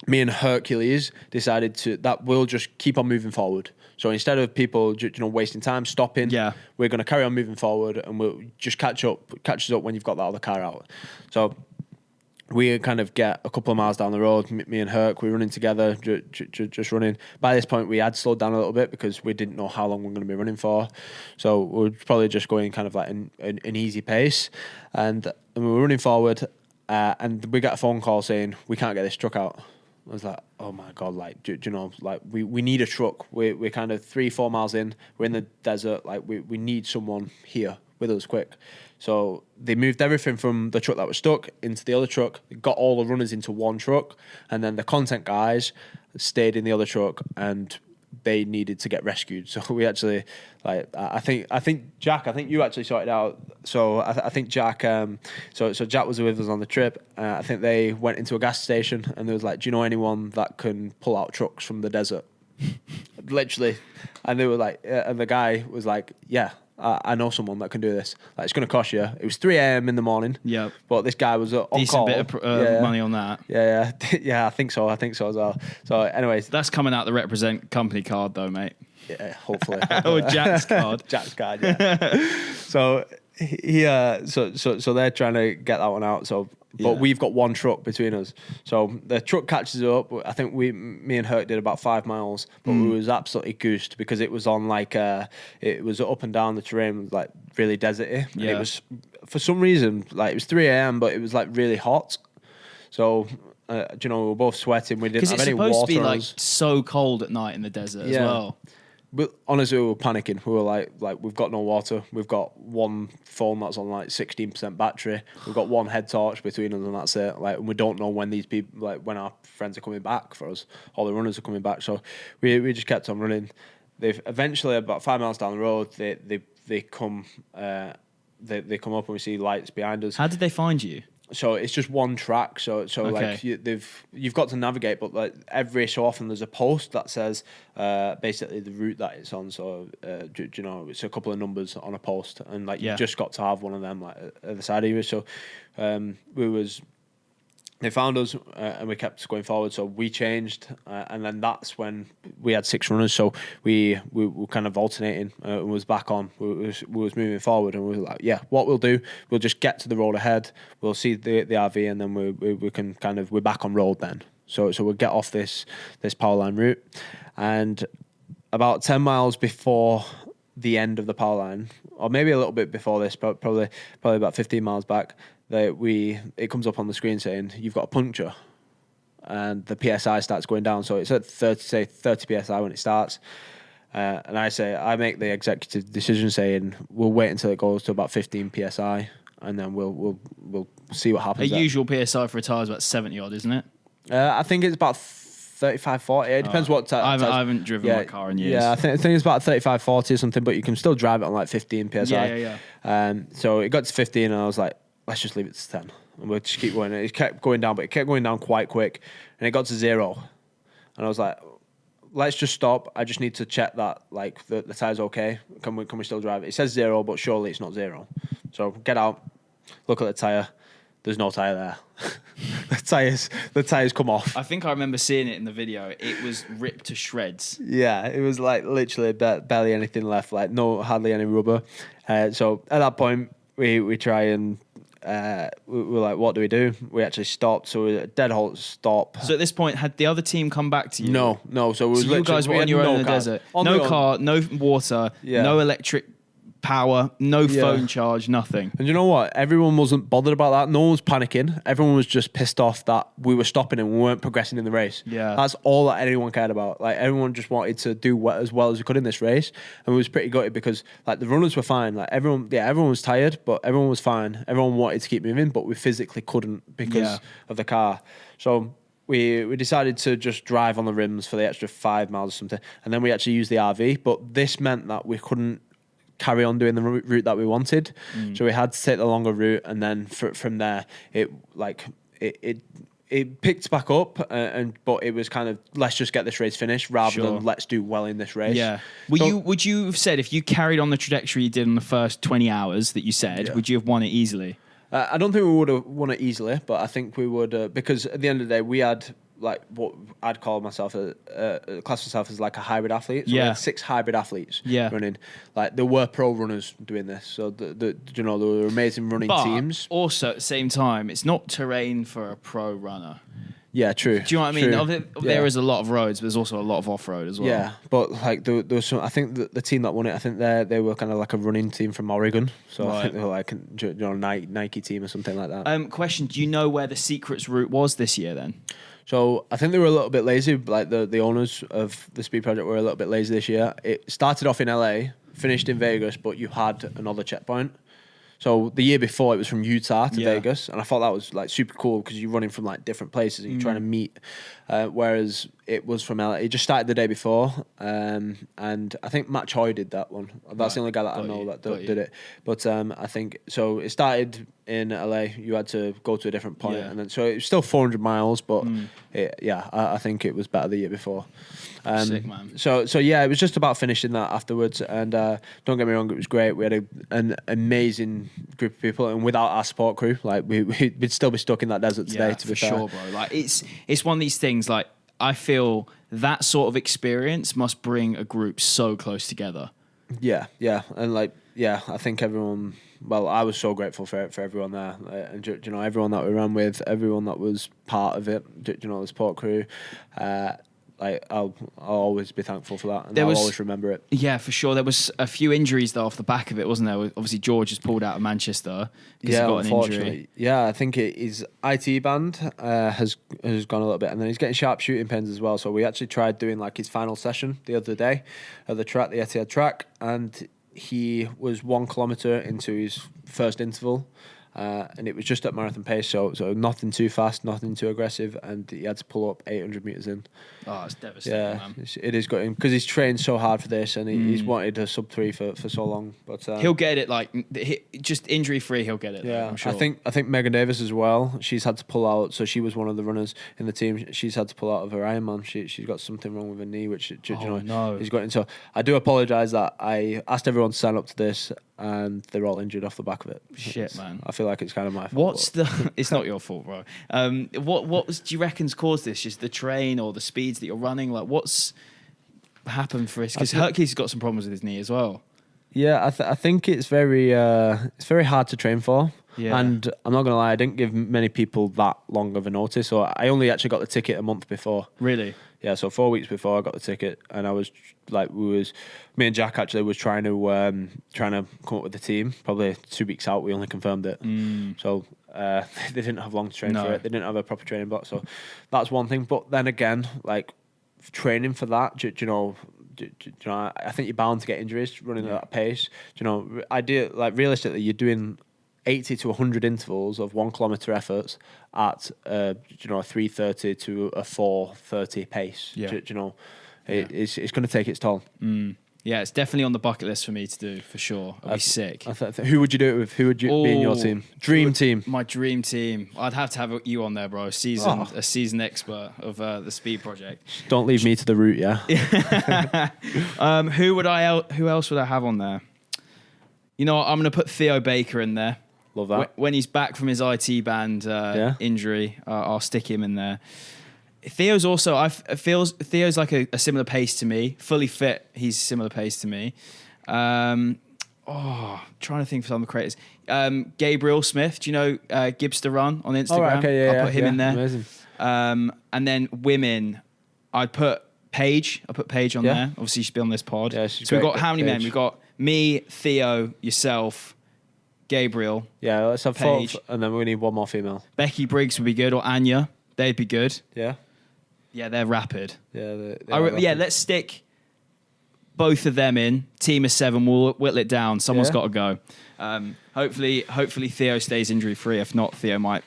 me and Hercules decided that we'll just keep on moving forward. So instead of people wasting time stopping, we're going to carry on moving forward, and we'll just catch us up when you've got that other car out. So we kind of get a couple of miles down the road, me and Herc, we're running together, just running. By this point, we had slowed down a little bit because we didn't know how long we're going to be running for. So we're probably just going kind of like an easy pace, and we were running forward, and we got a phone call saying we can't get this truck out. I was like, oh my God, like, like we need a truck. We're kind of 3-4 miles in. We're in the desert. Like we need someone here with us quick. So they moved everything from the truck that was stuck into the other truck. They got all the runners into one truck, and then the content guys stayed in the other truck, and they needed to get rescued. So we actually, like, I think Jack, you actually sorted out. So I think Jack, so Jack was with us on the trip. I think they went into a gas station, and they was like, do you know anyone that can pull out trucks from the desert? Literally. And they were like, and the guy was like, yeah, I know someone that can do this. Like, it's going to cost you. It was 3 a.m. in the morning. Yeah. But this guy was on decent call. Decent bit of money on that. Yeah, I think so as well. So anyways. That's coming out the represent company card though, mate. Yeah, hopefully. Or Jack's card. Jack's card, yeah. So so they're trying to get that one out. So but we've got one truck between us. So the truck catches up. I think me and Herc did about 5 miles, but we was absolutely goosed because it was on like it was up and down the terrain, like really deserty. And it was, for some reason, like it was 3 a.m, but it was like really hot. So we were both sweating. We didn't have any water. Because it's supposed to be like so cold at night in the desert as well. honestly, we were panicking. We were like we've got no water. We've got one phone that's on like 16% battery. We've got one head torch between us, and that's it. Like, and we don't know when these people, like when our friends are coming back for us, all the runners are coming back. So we just kept on running. They've eventually, about 5 miles down the road, they come they come up and we see lights behind us. How did they find you? So it's just one track. So Okay. like you've got to navigate, but like every so often there's a post that says basically the route that it's on. So you know, it's a couple of numbers on a post, and like you just got to have one of them like at the side of you. So they found us and we kept going forward. So we changed, and then that's when we had 6 runners. So we were kind of alternating and was back on. We was moving forward, and we were like, yeah, what we'll do, we'll just get to the road ahead. We'll see the RV, and then we can kind of, we're back on road then. So we'll get off this power line route, and about 10 miles before the end of the power line, or maybe a little bit before this, but probably about 15 miles back, it comes up on the screen saying you've got a puncture, and the PSI starts going down. So it's at 30 PSI when it starts, and I make the executive decision saying we'll wait until it goes to about 15 PSI, and then we'll see what happens. Usual PSI for a tire is about 70 odd, isn't it? I think it's about 35, 40. It depends what I haven't driven my car in years. Yeah, I think it's about 35, 40 or something, but you can still drive it on like 15 PSI. Yeah. So it got to 15, and I was like, let's just leave it to 10. And we'll just keep going. And it kept going down, but it kept going down quite quick. And it got to 0. And I was like, let's just stop. I just need to check that like the tire's okay. Can we still drive it? It says 0, but surely it's not 0. So get out, look at the tire. There's no tire there. the tires come off. I think I remember seeing it in the video. It was ripped to shreds. Yeah, it was like literally barely anything left, like hardly any rubber. So at that point, we try and we were like, what do we do? We actually stopped, so we were a dead halt stop. So at this point, had the other team come back to you? No. So you guys were on your own in the desert. No car, no water, no electric power, no phone charge, nothing. And you know what? Everyone wasn't bothered about that. No one was panicking. Everyone was just pissed off that we were stopping and we weren't progressing in the race. Yeah. That's all that anyone cared about. Like, everyone just wanted to do as well as we could in this race. And we was pretty gutted because like the runners were fine. Like everyone was tired, but everyone was fine. Everyone wanted to keep moving, but we physically couldn't because of the car. So we decided to just drive on the rims for the extra 5 miles or something. And then we actually used the RV, but this meant that we couldn't carry on doing the route that we wanted. So we had to take the longer route, and then from there it picked back up, but it was kind of, let's just get this race finished rather than let's do well in this race. Yeah. Would you have said, if you carried on the trajectory you did in the first 20 hours that you said, would you have won it easily? I don't think we would have won it easily, but I think we would, because at the end of the day we had like what I'd call myself class myself as like a hybrid athlete. So we had 6 hybrid athletes running. Like, there were pro runners doing this, so there were amazing running teams. Also at the same time, it's not terrain for a pro runner. Yeah, true. Do you know what I mean? There is a lot of roads, but there's also a lot of off-road as well. Yeah, but like there was some, I think the team that won it, I think they were kind of like a running team from Oregon. So I think they were like Nike team or something like that. Question: do you know where the Secrets route was this year then? So I think they were a little bit lazy. Like the owners of the Speed Project were a little bit lazy this year. It started off in LA, finished in Vegas, but you had another checkpoint. So the year before, it was from Utah to Vegas, and I thought that was like super cool because you're running from like different places and you're trying to meet. Whereas it was from LA. It just started the day before, and I think Matt Choi did that one. That's the only guy that I know that did it. But I think so. It started in LA. You had to go to a different point, and then so it was still 400 miles. But I think it was better the year before. Sick, man. So it was just about finishing that afterwards. And don't get me wrong, it was great. We had an amazing group of people, and without our support crew, like we'd still be stuck in that desert today. To be fair, sure, bro. Like it's one of these things. Like, I feel that sort of experience must bring a group so close together. Yeah, and I think everyone. Well, I was so grateful for everyone there, and everyone that we ran with, everyone that was part of it. The support crew. like I'll always be thankful for that, and I'll always remember it. Yeah, for sure. There was a few injuries though off the back of it, wasn't there? Obviously, George has pulled out of Manchester because he got an injury. Yeah, I think his IT band has gone a little bit, and then he's getting sharp shooting pains as well. So we actually tried doing like his final session the other day at the track, the Etihad track, and he was 1 kilometre into his first interval. And it was just at marathon pace, so nothing too fast, nothing too aggressive, and he had to pull up 800 metres in. Oh, it's devastating, man. It is good because he's trained so hard for this, and he's wanted a sub 3 for so long. But he'll get it, like just injury free. He'll get it. Yeah, though, I'm sure. I think Megan Davis as well. She's had to pull out, so she was one of the runners in the team. She's had to pull out of her Ironman. She's got something wrong with her knee, which he's got into. I do apologise that I asked everyone to sign up to this, and they're all injured off the back of it. Shit, man. I feel like it's kind of my fault. It's not your fault, bro. What do you reckon's caused this? Just the train or the speeds that you're running? Like, what's happened for us? Because Hercules has got some problems with his knee as well. Yeah, I think it's very hard to train for. Yeah. And I'm not gonna lie, I didn't give many people that long of a notice. So I only actually got the ticket a month before. Really? Yeah, so 4 weeks before I got the ticket, and I was like, me and Jack actually was trying to come up with the team. Probably 2 weeks out, we only confirmed it. So they didn't have long to train for it. They didn't have a proper training block. So that's one thing. But then again, like training for that, do you know, I think you're bound to get injuries running at that pace. Do you know, realistically, you're doing 80 to 100 intervals of 1 kilometre efforts at a 3:30 to a 4:30 pace. Yeah. Do you know, it's going to take its toll. Yeah, it's definitely on the bucket list for me to do, for sure. I'd be sick. Who would you do it with? Who would you be in your team? Dream team. My dream team. I'd have to have you on there, bro. A seasoned expert of the Speed Project. Don't leave me to the route, yeah. Who else would I have on there? You know what? I'm going to put Theo Baker in there. Love that. When he's back from his IT band injury, I'll stick him in there. Theo's also, Theo's like a similar pace to me. Fully fit, he's similar pace to me. Trying to think for some of the creators. Gabriel Smith, do you know Gibbs to Run on Instagram? Oh, right, okay, I'll put him in there. Amazing. And then women, I'd put Paige. I'll put Paige on there. Obviously, she'll be on this pod. Yeah, so we've got how many men? We've got me, Theo, yourself, Gabriel. Yeah, let's have Paige. 4, and then we need one more female. Becky Briggs would be good, or Anya. They'd be good. Yeah. Yeah, they're rapid. Yeah, let's stick both of them in. Team of 7. We'll whittle it down. Someone's got to go. Hopefully Theo stays injury free. If not, Theo might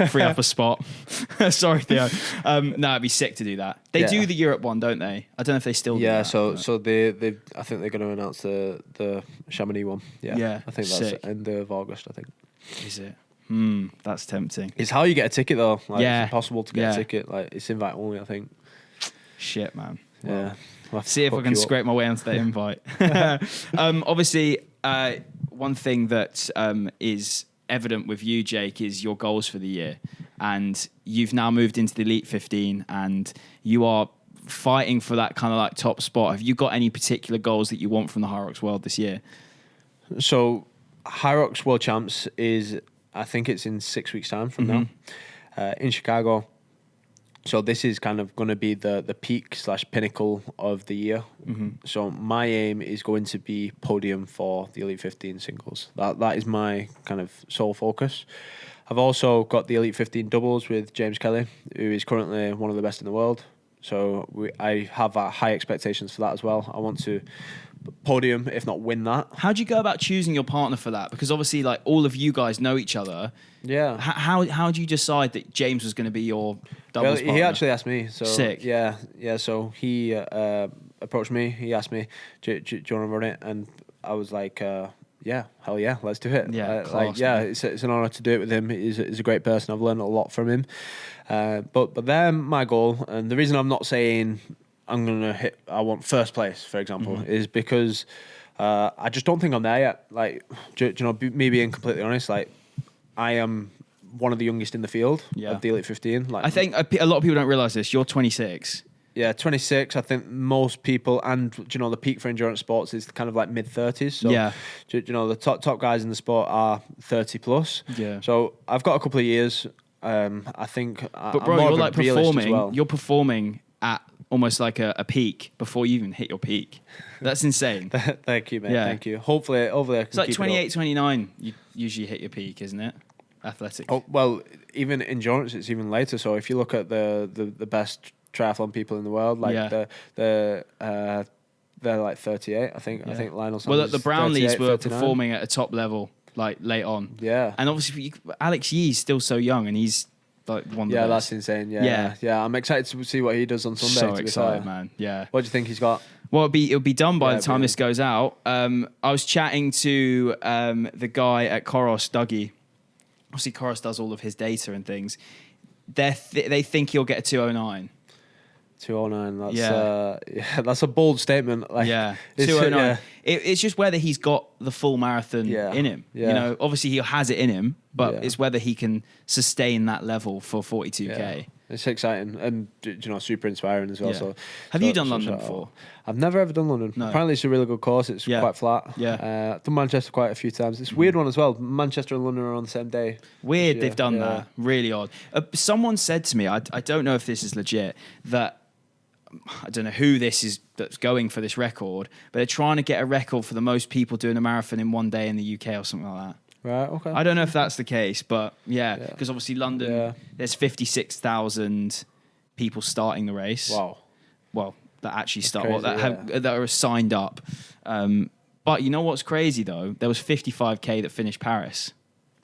free up a spot. Sorry, Theo. No, it'd be sick to do that. They do the Europe one, don't they? I don't know if they still do that. So they I think they're going to announce the Chamonix one. Yeah. I think that's end of August, I think. Is it? That's tempting. It's how you get a ticket though. Like, it's impossible to get a ticket. Like, it's invite only, I think. Shit, man. Yeah. We'll see if I can scrape my way onto that invite. Obviously, one thing that is evident with you, Jake, is your goals for the year. And you've now moved into the Elite 15 and you are fighting for that kind of like top spot. Have you got any particular goals that you want from the Hyrox World this year? So Hyrox World Champs is, I think it's in 6 weeks' time from now, in Chicago. So this is kind of going to be the peak / pinnacle of the year. So my aim is going to be podium for the Elite 15 singles. That is my kind of sole focus. I've also got the Elite 15 doubles with James Kelly, who is currently one of the best in the world. So I have high expectations for that as well. I want to podium, if not win that. How do you go about choosing your partner for that? Because obviously, like, all of you guys know each other. Yeah. How do you decide that James was going to be your doubles partner? He actually asked me. So sick. Yeah. So he approached me. He asked me, do you want to run it? And I was like, yeah, hell yeah, let's do it. Yeah, it's an honor to do it with him. He's a great person. I've learned a lot from him. But then my goal, and the reason I'm not saying I want first place, for example, is because I just don't think I'm there yet. Like, me being completely honest, like, I am one of the youngest in the field of the Elite 15. Like, I think a lot of people don't realise this. You're 26. Yeah, 26. I think most people, and the peak for endurance sports is kind of like mid-30s. So, the top guys in the sport are 30 plus. Yeah. So I've got a couple of years. I think. But bro, you're like performing. Well. You're performing at almost like a peak before you even hit your peak. That's insane. Thank you, mate. Yeah. Thank you. Hopefully I can it's like 28, 29, you usually hit your peak, isn't it? Athletics. Oh, well, even endurance, it's even later. So if you look at the best triathlon people in the world, like they're like 38, I think. I think Lionel Sanders. Well, the Brownlees were performing at a top level, like late on. Yeah. And obviously, Alex Yee's still so young, and he's like one of the best. That's insane. Yeah. I'm excited to see what he does on Sunday. So excited, man. Yeah. What do you think he's got? Well, it'll be done by the time this goes out. I was chatting to the guy at Coros, Dougie. Obviously, Coros does all of his data and things. They think he'll get a 209. 209. That's a bold statement. Like, 209. It's just whether he's got the full marathon in him. Yeah. You know, obviously he has it in him, but it's whether he can sustain that level for 42k. Yeah. It's exciting and super inspiring as well. Yeah. Have you done London before? I've never ever done London. No. Apparently it's a really good course. It's quite flat. Yeah. I've done Manchester quite a few times. It's a weird one as well. Manchester and London are on the same day. Weird they've done that. Really odd. Someone said to me, I don't know if this is legit, that I don't know who that's going for this record, but they're trying to get a record for the most people doing a marathon in one day in the UK or something like that. Right, okay. I don't know if that's the case, but because obviously London, there's 56,000 people starting the race. Wow. Well, that actually start that are signed up. But you know what's crazy though? There was 55k that finished Paris.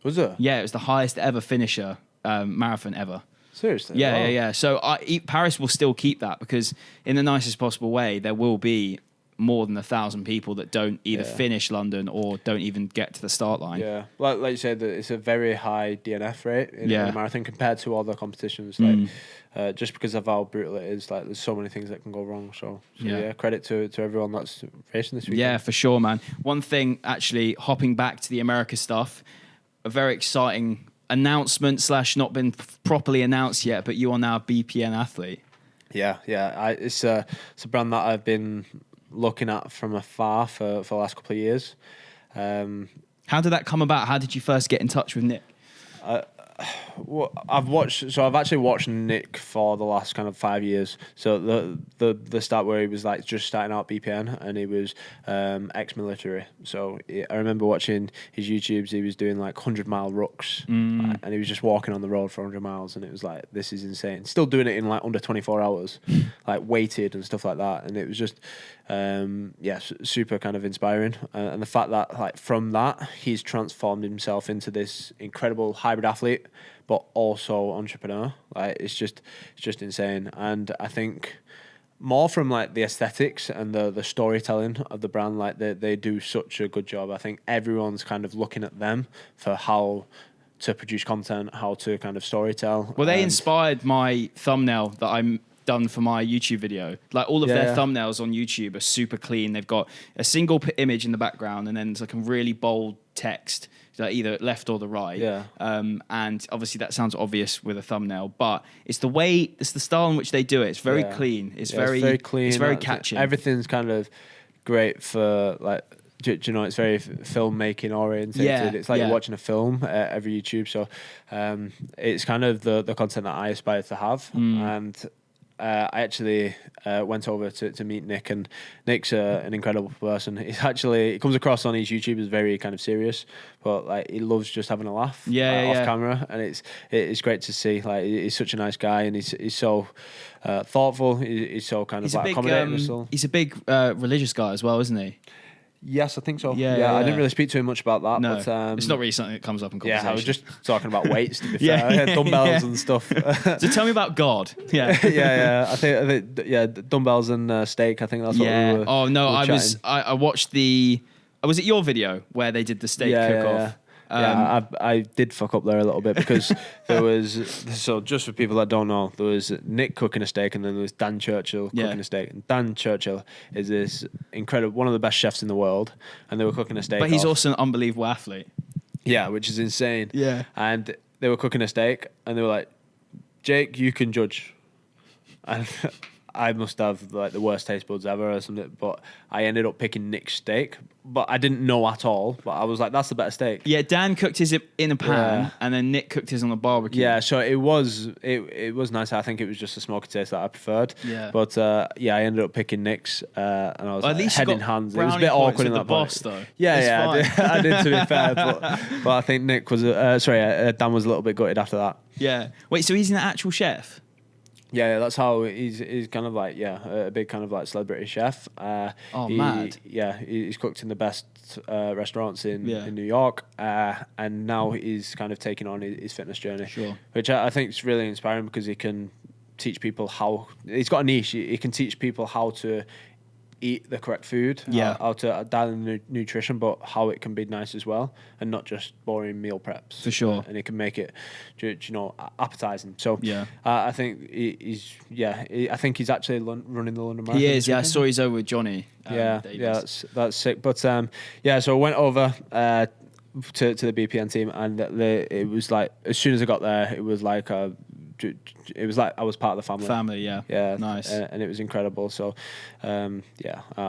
Was it? Yeah, it was the highest ever finisher marathon ever. Seriously? Yeah. So Paris will still keep that because in the nicest possible way, there will be more than 1,000 people that don't either finish London or don't even get to the start line. Yeah, like you said, it's a very high DNF rate in the marathon compared to other competitions. Like just because of how brutal it is, like there's so many things that can go wrong. So credit to everyone that's racing this weekend. Yeah, for sure, man. One thing, actually, hopping back to the America stuff, a very exciting announcement / not been properly announced yet, but you are now a BPN athlete. Yeah. It's a brand that I've been looking at from afar for the last couple of years. How did that come about? How did you first get in touch with Nick? I've actually watched Nick for the last kind of 5 years. So the start where he was like just starting out BPN and he was ex-military. So I remember watching his YouTubes. He was doing like 100-mile rucks and he was just walking on the road for 100 miles and it was like, this is insane. Still doing it in like under 24 hours, like weighted and stuff like that. And it was just super kind of inspiring. And the fact that like from that he's transformed himself into this incredible hybrid athlete, but also entrepreneur. Like it's just insane. And I think more from like the aesthetics and the storytelling of the brand, like they do such a good job. I think everyone's kind of looking at them for how to produce content, how to kind of storytell. Well, they inspired my thumbnail that I'm done for my YouTube video. Like all of their thumbnails on YouTube are super clean. They've got a single image in the background and then it's like a really bold text, like either left or the right. Yeah. And obviously that sounds obvious with a thumbnail, but it's the style in which they do it. It's very clean. It's very clean. It's very catchy. Everything's kind of great for like, it's very filmmaking oriented. It's like you're watching a film every YouTube. So it's kind of the content that I aspire to have. And I actually went over to meet Nick, and Nick's an incredible person. He comes across on his YouTube as very kind of serious, but like he loves just having a laugh off camera, and it's great to see. Like he's such a nice guy, and he's so thoughtful. He's so kind of accommodating. He's a big religious guy as well, isn't he? Yes, I think so. Yeah. I didn't really speak to him much about that. No, but, it's not really something that comes up in conversation. Yeah, I was just talking about weights, to be fair. Dumbbells and stuff. So tell me about God. Yeah. I think dumbbells and steak. I think that's what we were. Oh no, I watched was it your video where they did the steak cook-off? I did fuck up there a little bit because there was, so just for people that don't know, there was Nick cooking a steak and then there was Dan Churchill cooking a steak. And Dan Churchill is this incredible, one of the best chefs in the world, and they were cooking a steak. But he's also an unbelievable athlete. Yeah, which is insane. Yeah. And they were cooking a steak and they were like, Jake, you can judge. And I must have like the worst taste buds ever or something. But I ended up picking Nick's steak, but I didn't know at all. But I was like, that's the better steak. Yeah, Dan cooked his in a pan, and then Nick cooked his on the barbecue. Yeah, so it was nice. I think it was just a smoky taste that I preferred. Yeah. But I ended up picking Nick's, and I was At least head you in got hands. It was a brownie bit points awkward in with that the point. boss, though. Yeah, It's fine. I did to be fair, but I think Nick was Dan was a little bit gutted after that. Yeah. Wait, so he's an actual chef? Yeah, that's how he's kind of like a big kind of like celebrity chef. Mad. Yeah, he's cooked in the best restaurants in New York, and now he's kind of taking on his fitness journey. Sure. Which I think is really inspiring because he can teach people how. He's got a niche. He can teach people how to eat the correct food, how to dial in the nutrition, but how it can be nice as well, and not just boring meal preps. For sure. And it can make it, appetizing. So I think I think he's actually running the London Marathon. He is. Yeah, I saw he's over with Johnny. Davis. That's sick. But so I went over to the BPN team, and it was like as soon as I got there, it was like I was part of the family. Yeah, nice, and it was incredible. So, I'm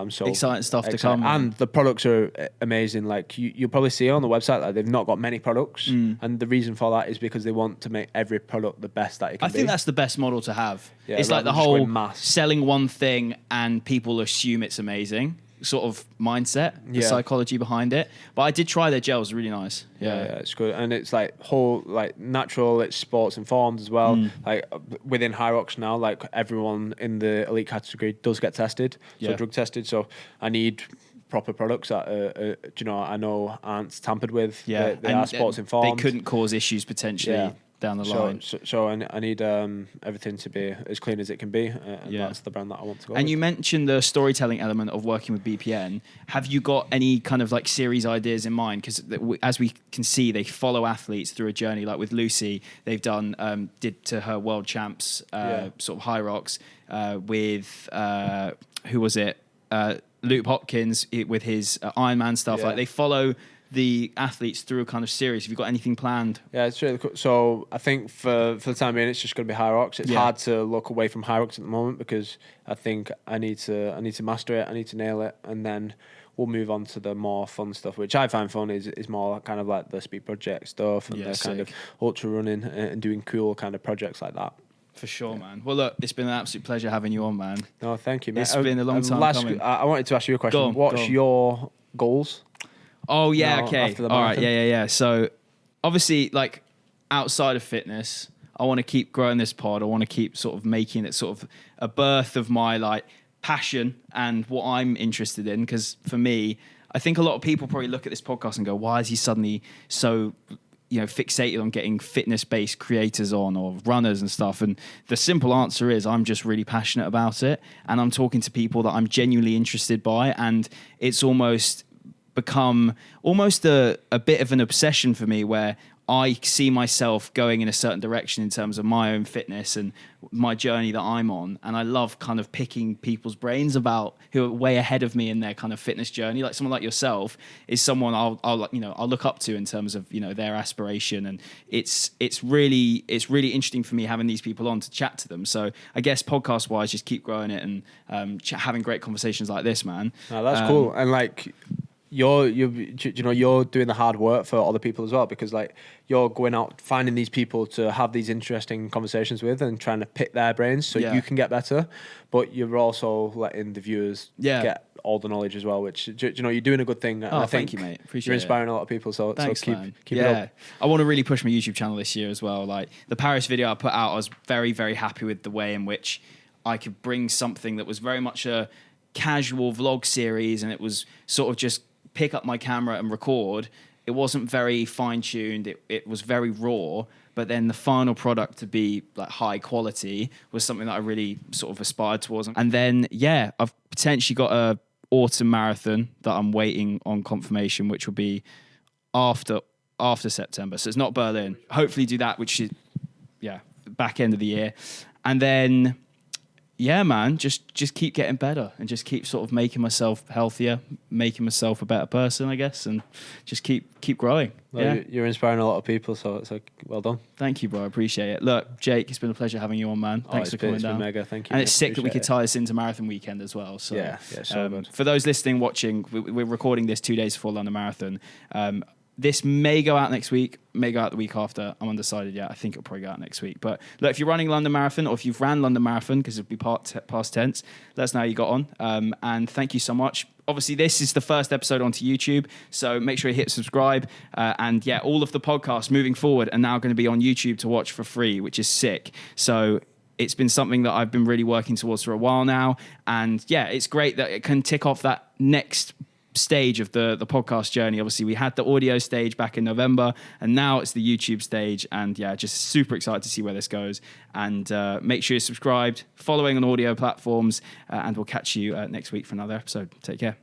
so exciting stuff to come, and the products are amazing. Like you'll probably see on the website that they've not got many products, and the reason for that is because they want to make every product the best that it can be. I think that's the best model to have. Yeah, it's like the whole selling one thing and people assume it's amazing sort of mindset, the psychology behind it. But I did try their gels, really nice. Yeah, it's good, and it's like natural. It's sports informed as well. Like within Hyrox now, like everyone in the elite category does get tested, so drug tested. So I need proper products that I know aren't tampered with. Yeah, they are sports informed. They couldn't cause issues potentially down the line. So I need everything to be as clean as it can be, and that's the brand that I want to go And with. you mentioned the storytelling element of working with BPN. Have you got any kind of like series ideas in mind? Because as we can see, they follow athletes through a journey. Like with Lucy, they've done did to her world champs sort of Hyrox with who was it? Luke Hopkins with his Ironman stuff. Yeah. Like they follow the athletes through a kind of series. Have you got anything planned? Yeah, it's really cool. So I think for the time being, it's just going to be Hyrox. It's hard to look away from Hyrox at the moment because I think I need to master it. I need to nail it, and then we'll move on to the more fun stuff, which I find fun is more kind of like the speed project stuff and the kind of ultra running and doing cool kind of projects like that. For sure, man. Well, look, it's been an absolute pleasure having you on, man. No, thank you, mate. It's been a long time coming. I wanted to ask you a question. What's your goals? Oh, yeah, okay. After the all right, marathon? yeah. So, obviously, like, outside of fitness, I want to keep growing this pod. I want to keep sort of making it sort of a birth of my, like, passion and what I'm interested in. Because for me, I think a lot of people probably look at this podcast and go, why is he suddenly so fixated on getting fitness-based creators on or runners and stuff? And the simple answer is I'm just really passionate about it, and I'm talking to people that I'm genuinely interested by, and it's almost become a bit of an obsession for me where I see myself going in a certain direction in terms of my own fitness and my journey that I'm on. And I love kind of picking people's brains about who are way ahead of me in their kind of fitness journey. Like someone like yourself is someone I'll look up to in terms of, their aspiration. And it's really interesting for me having these people on to chat to them. So I guess podcast wise, just keep growing it and having great conversations like this, man. No, that's cool. And like, you're doing the hard work for other people as well, because like you're going out finding these people to have these interesting conversations with and trying to pick their brains so you can get better, but you're also letting the viewers get all the knowledge as well, which you're doing a good thing. I think, thank you, mate. Appreciate you're inspiring a lot of people, so keep it up. I want to really push my YouTube channel this year as well. Like the Paris video I put out, I was very, very happy with the way in which I could bring something that was very much a casual vlog series, and it was sort of just pick up my camera and record. It wasn't very fine-tuned. It was very raw, but then the final product to be like high quality was something that I really sort of aspired towards. And then, I've potentially got a autumn marathon that I'm waiting on confirmation, which will be after September. So it's not Berlin. Hopefully do that, which is, back end of the year. And then, yeah, man, just keep getting better and just keep sort of making myself healthier, making myself a better person, I guess, and just keep growing. Well, yeah, you're inspiring a lot of people, so it's like, well done. Thank you, bro. I appreciate it. Look, Jake, it's been a pleasure having you on, man. Thanks for coming down. It's been mega. Thank you. And it's sick that we could tie this into marathon weekend as well. So yeah, so good. For those listening, watching, we're recording this 2 days before London Marathon. This may go out next week, may go out the week after. I'm undecided yet. I think it'll probably go out next week. But look, if you're running London Marathon or if you've ran London Marathon, because it'll be past tense, let us know how you got on. And thank you so much. Obviously, this is the first episode onto YouTube, so make sure you hit subscribe. And yeah, all of the podcasts moving forward are now going to be on YouTube to watch for free, which is sick. So it's been something that I've been really working towards for a while now. And yeah, it's great that it can tick off that next stage of the podcast journey. Obviously, we had the audio stage back in November, and now it's the YouTube stage. And yeah, just super excited to see where this goes. And make sure you're subscribed, following on audio platforms, and we'll catch you next week for another episode. Take care.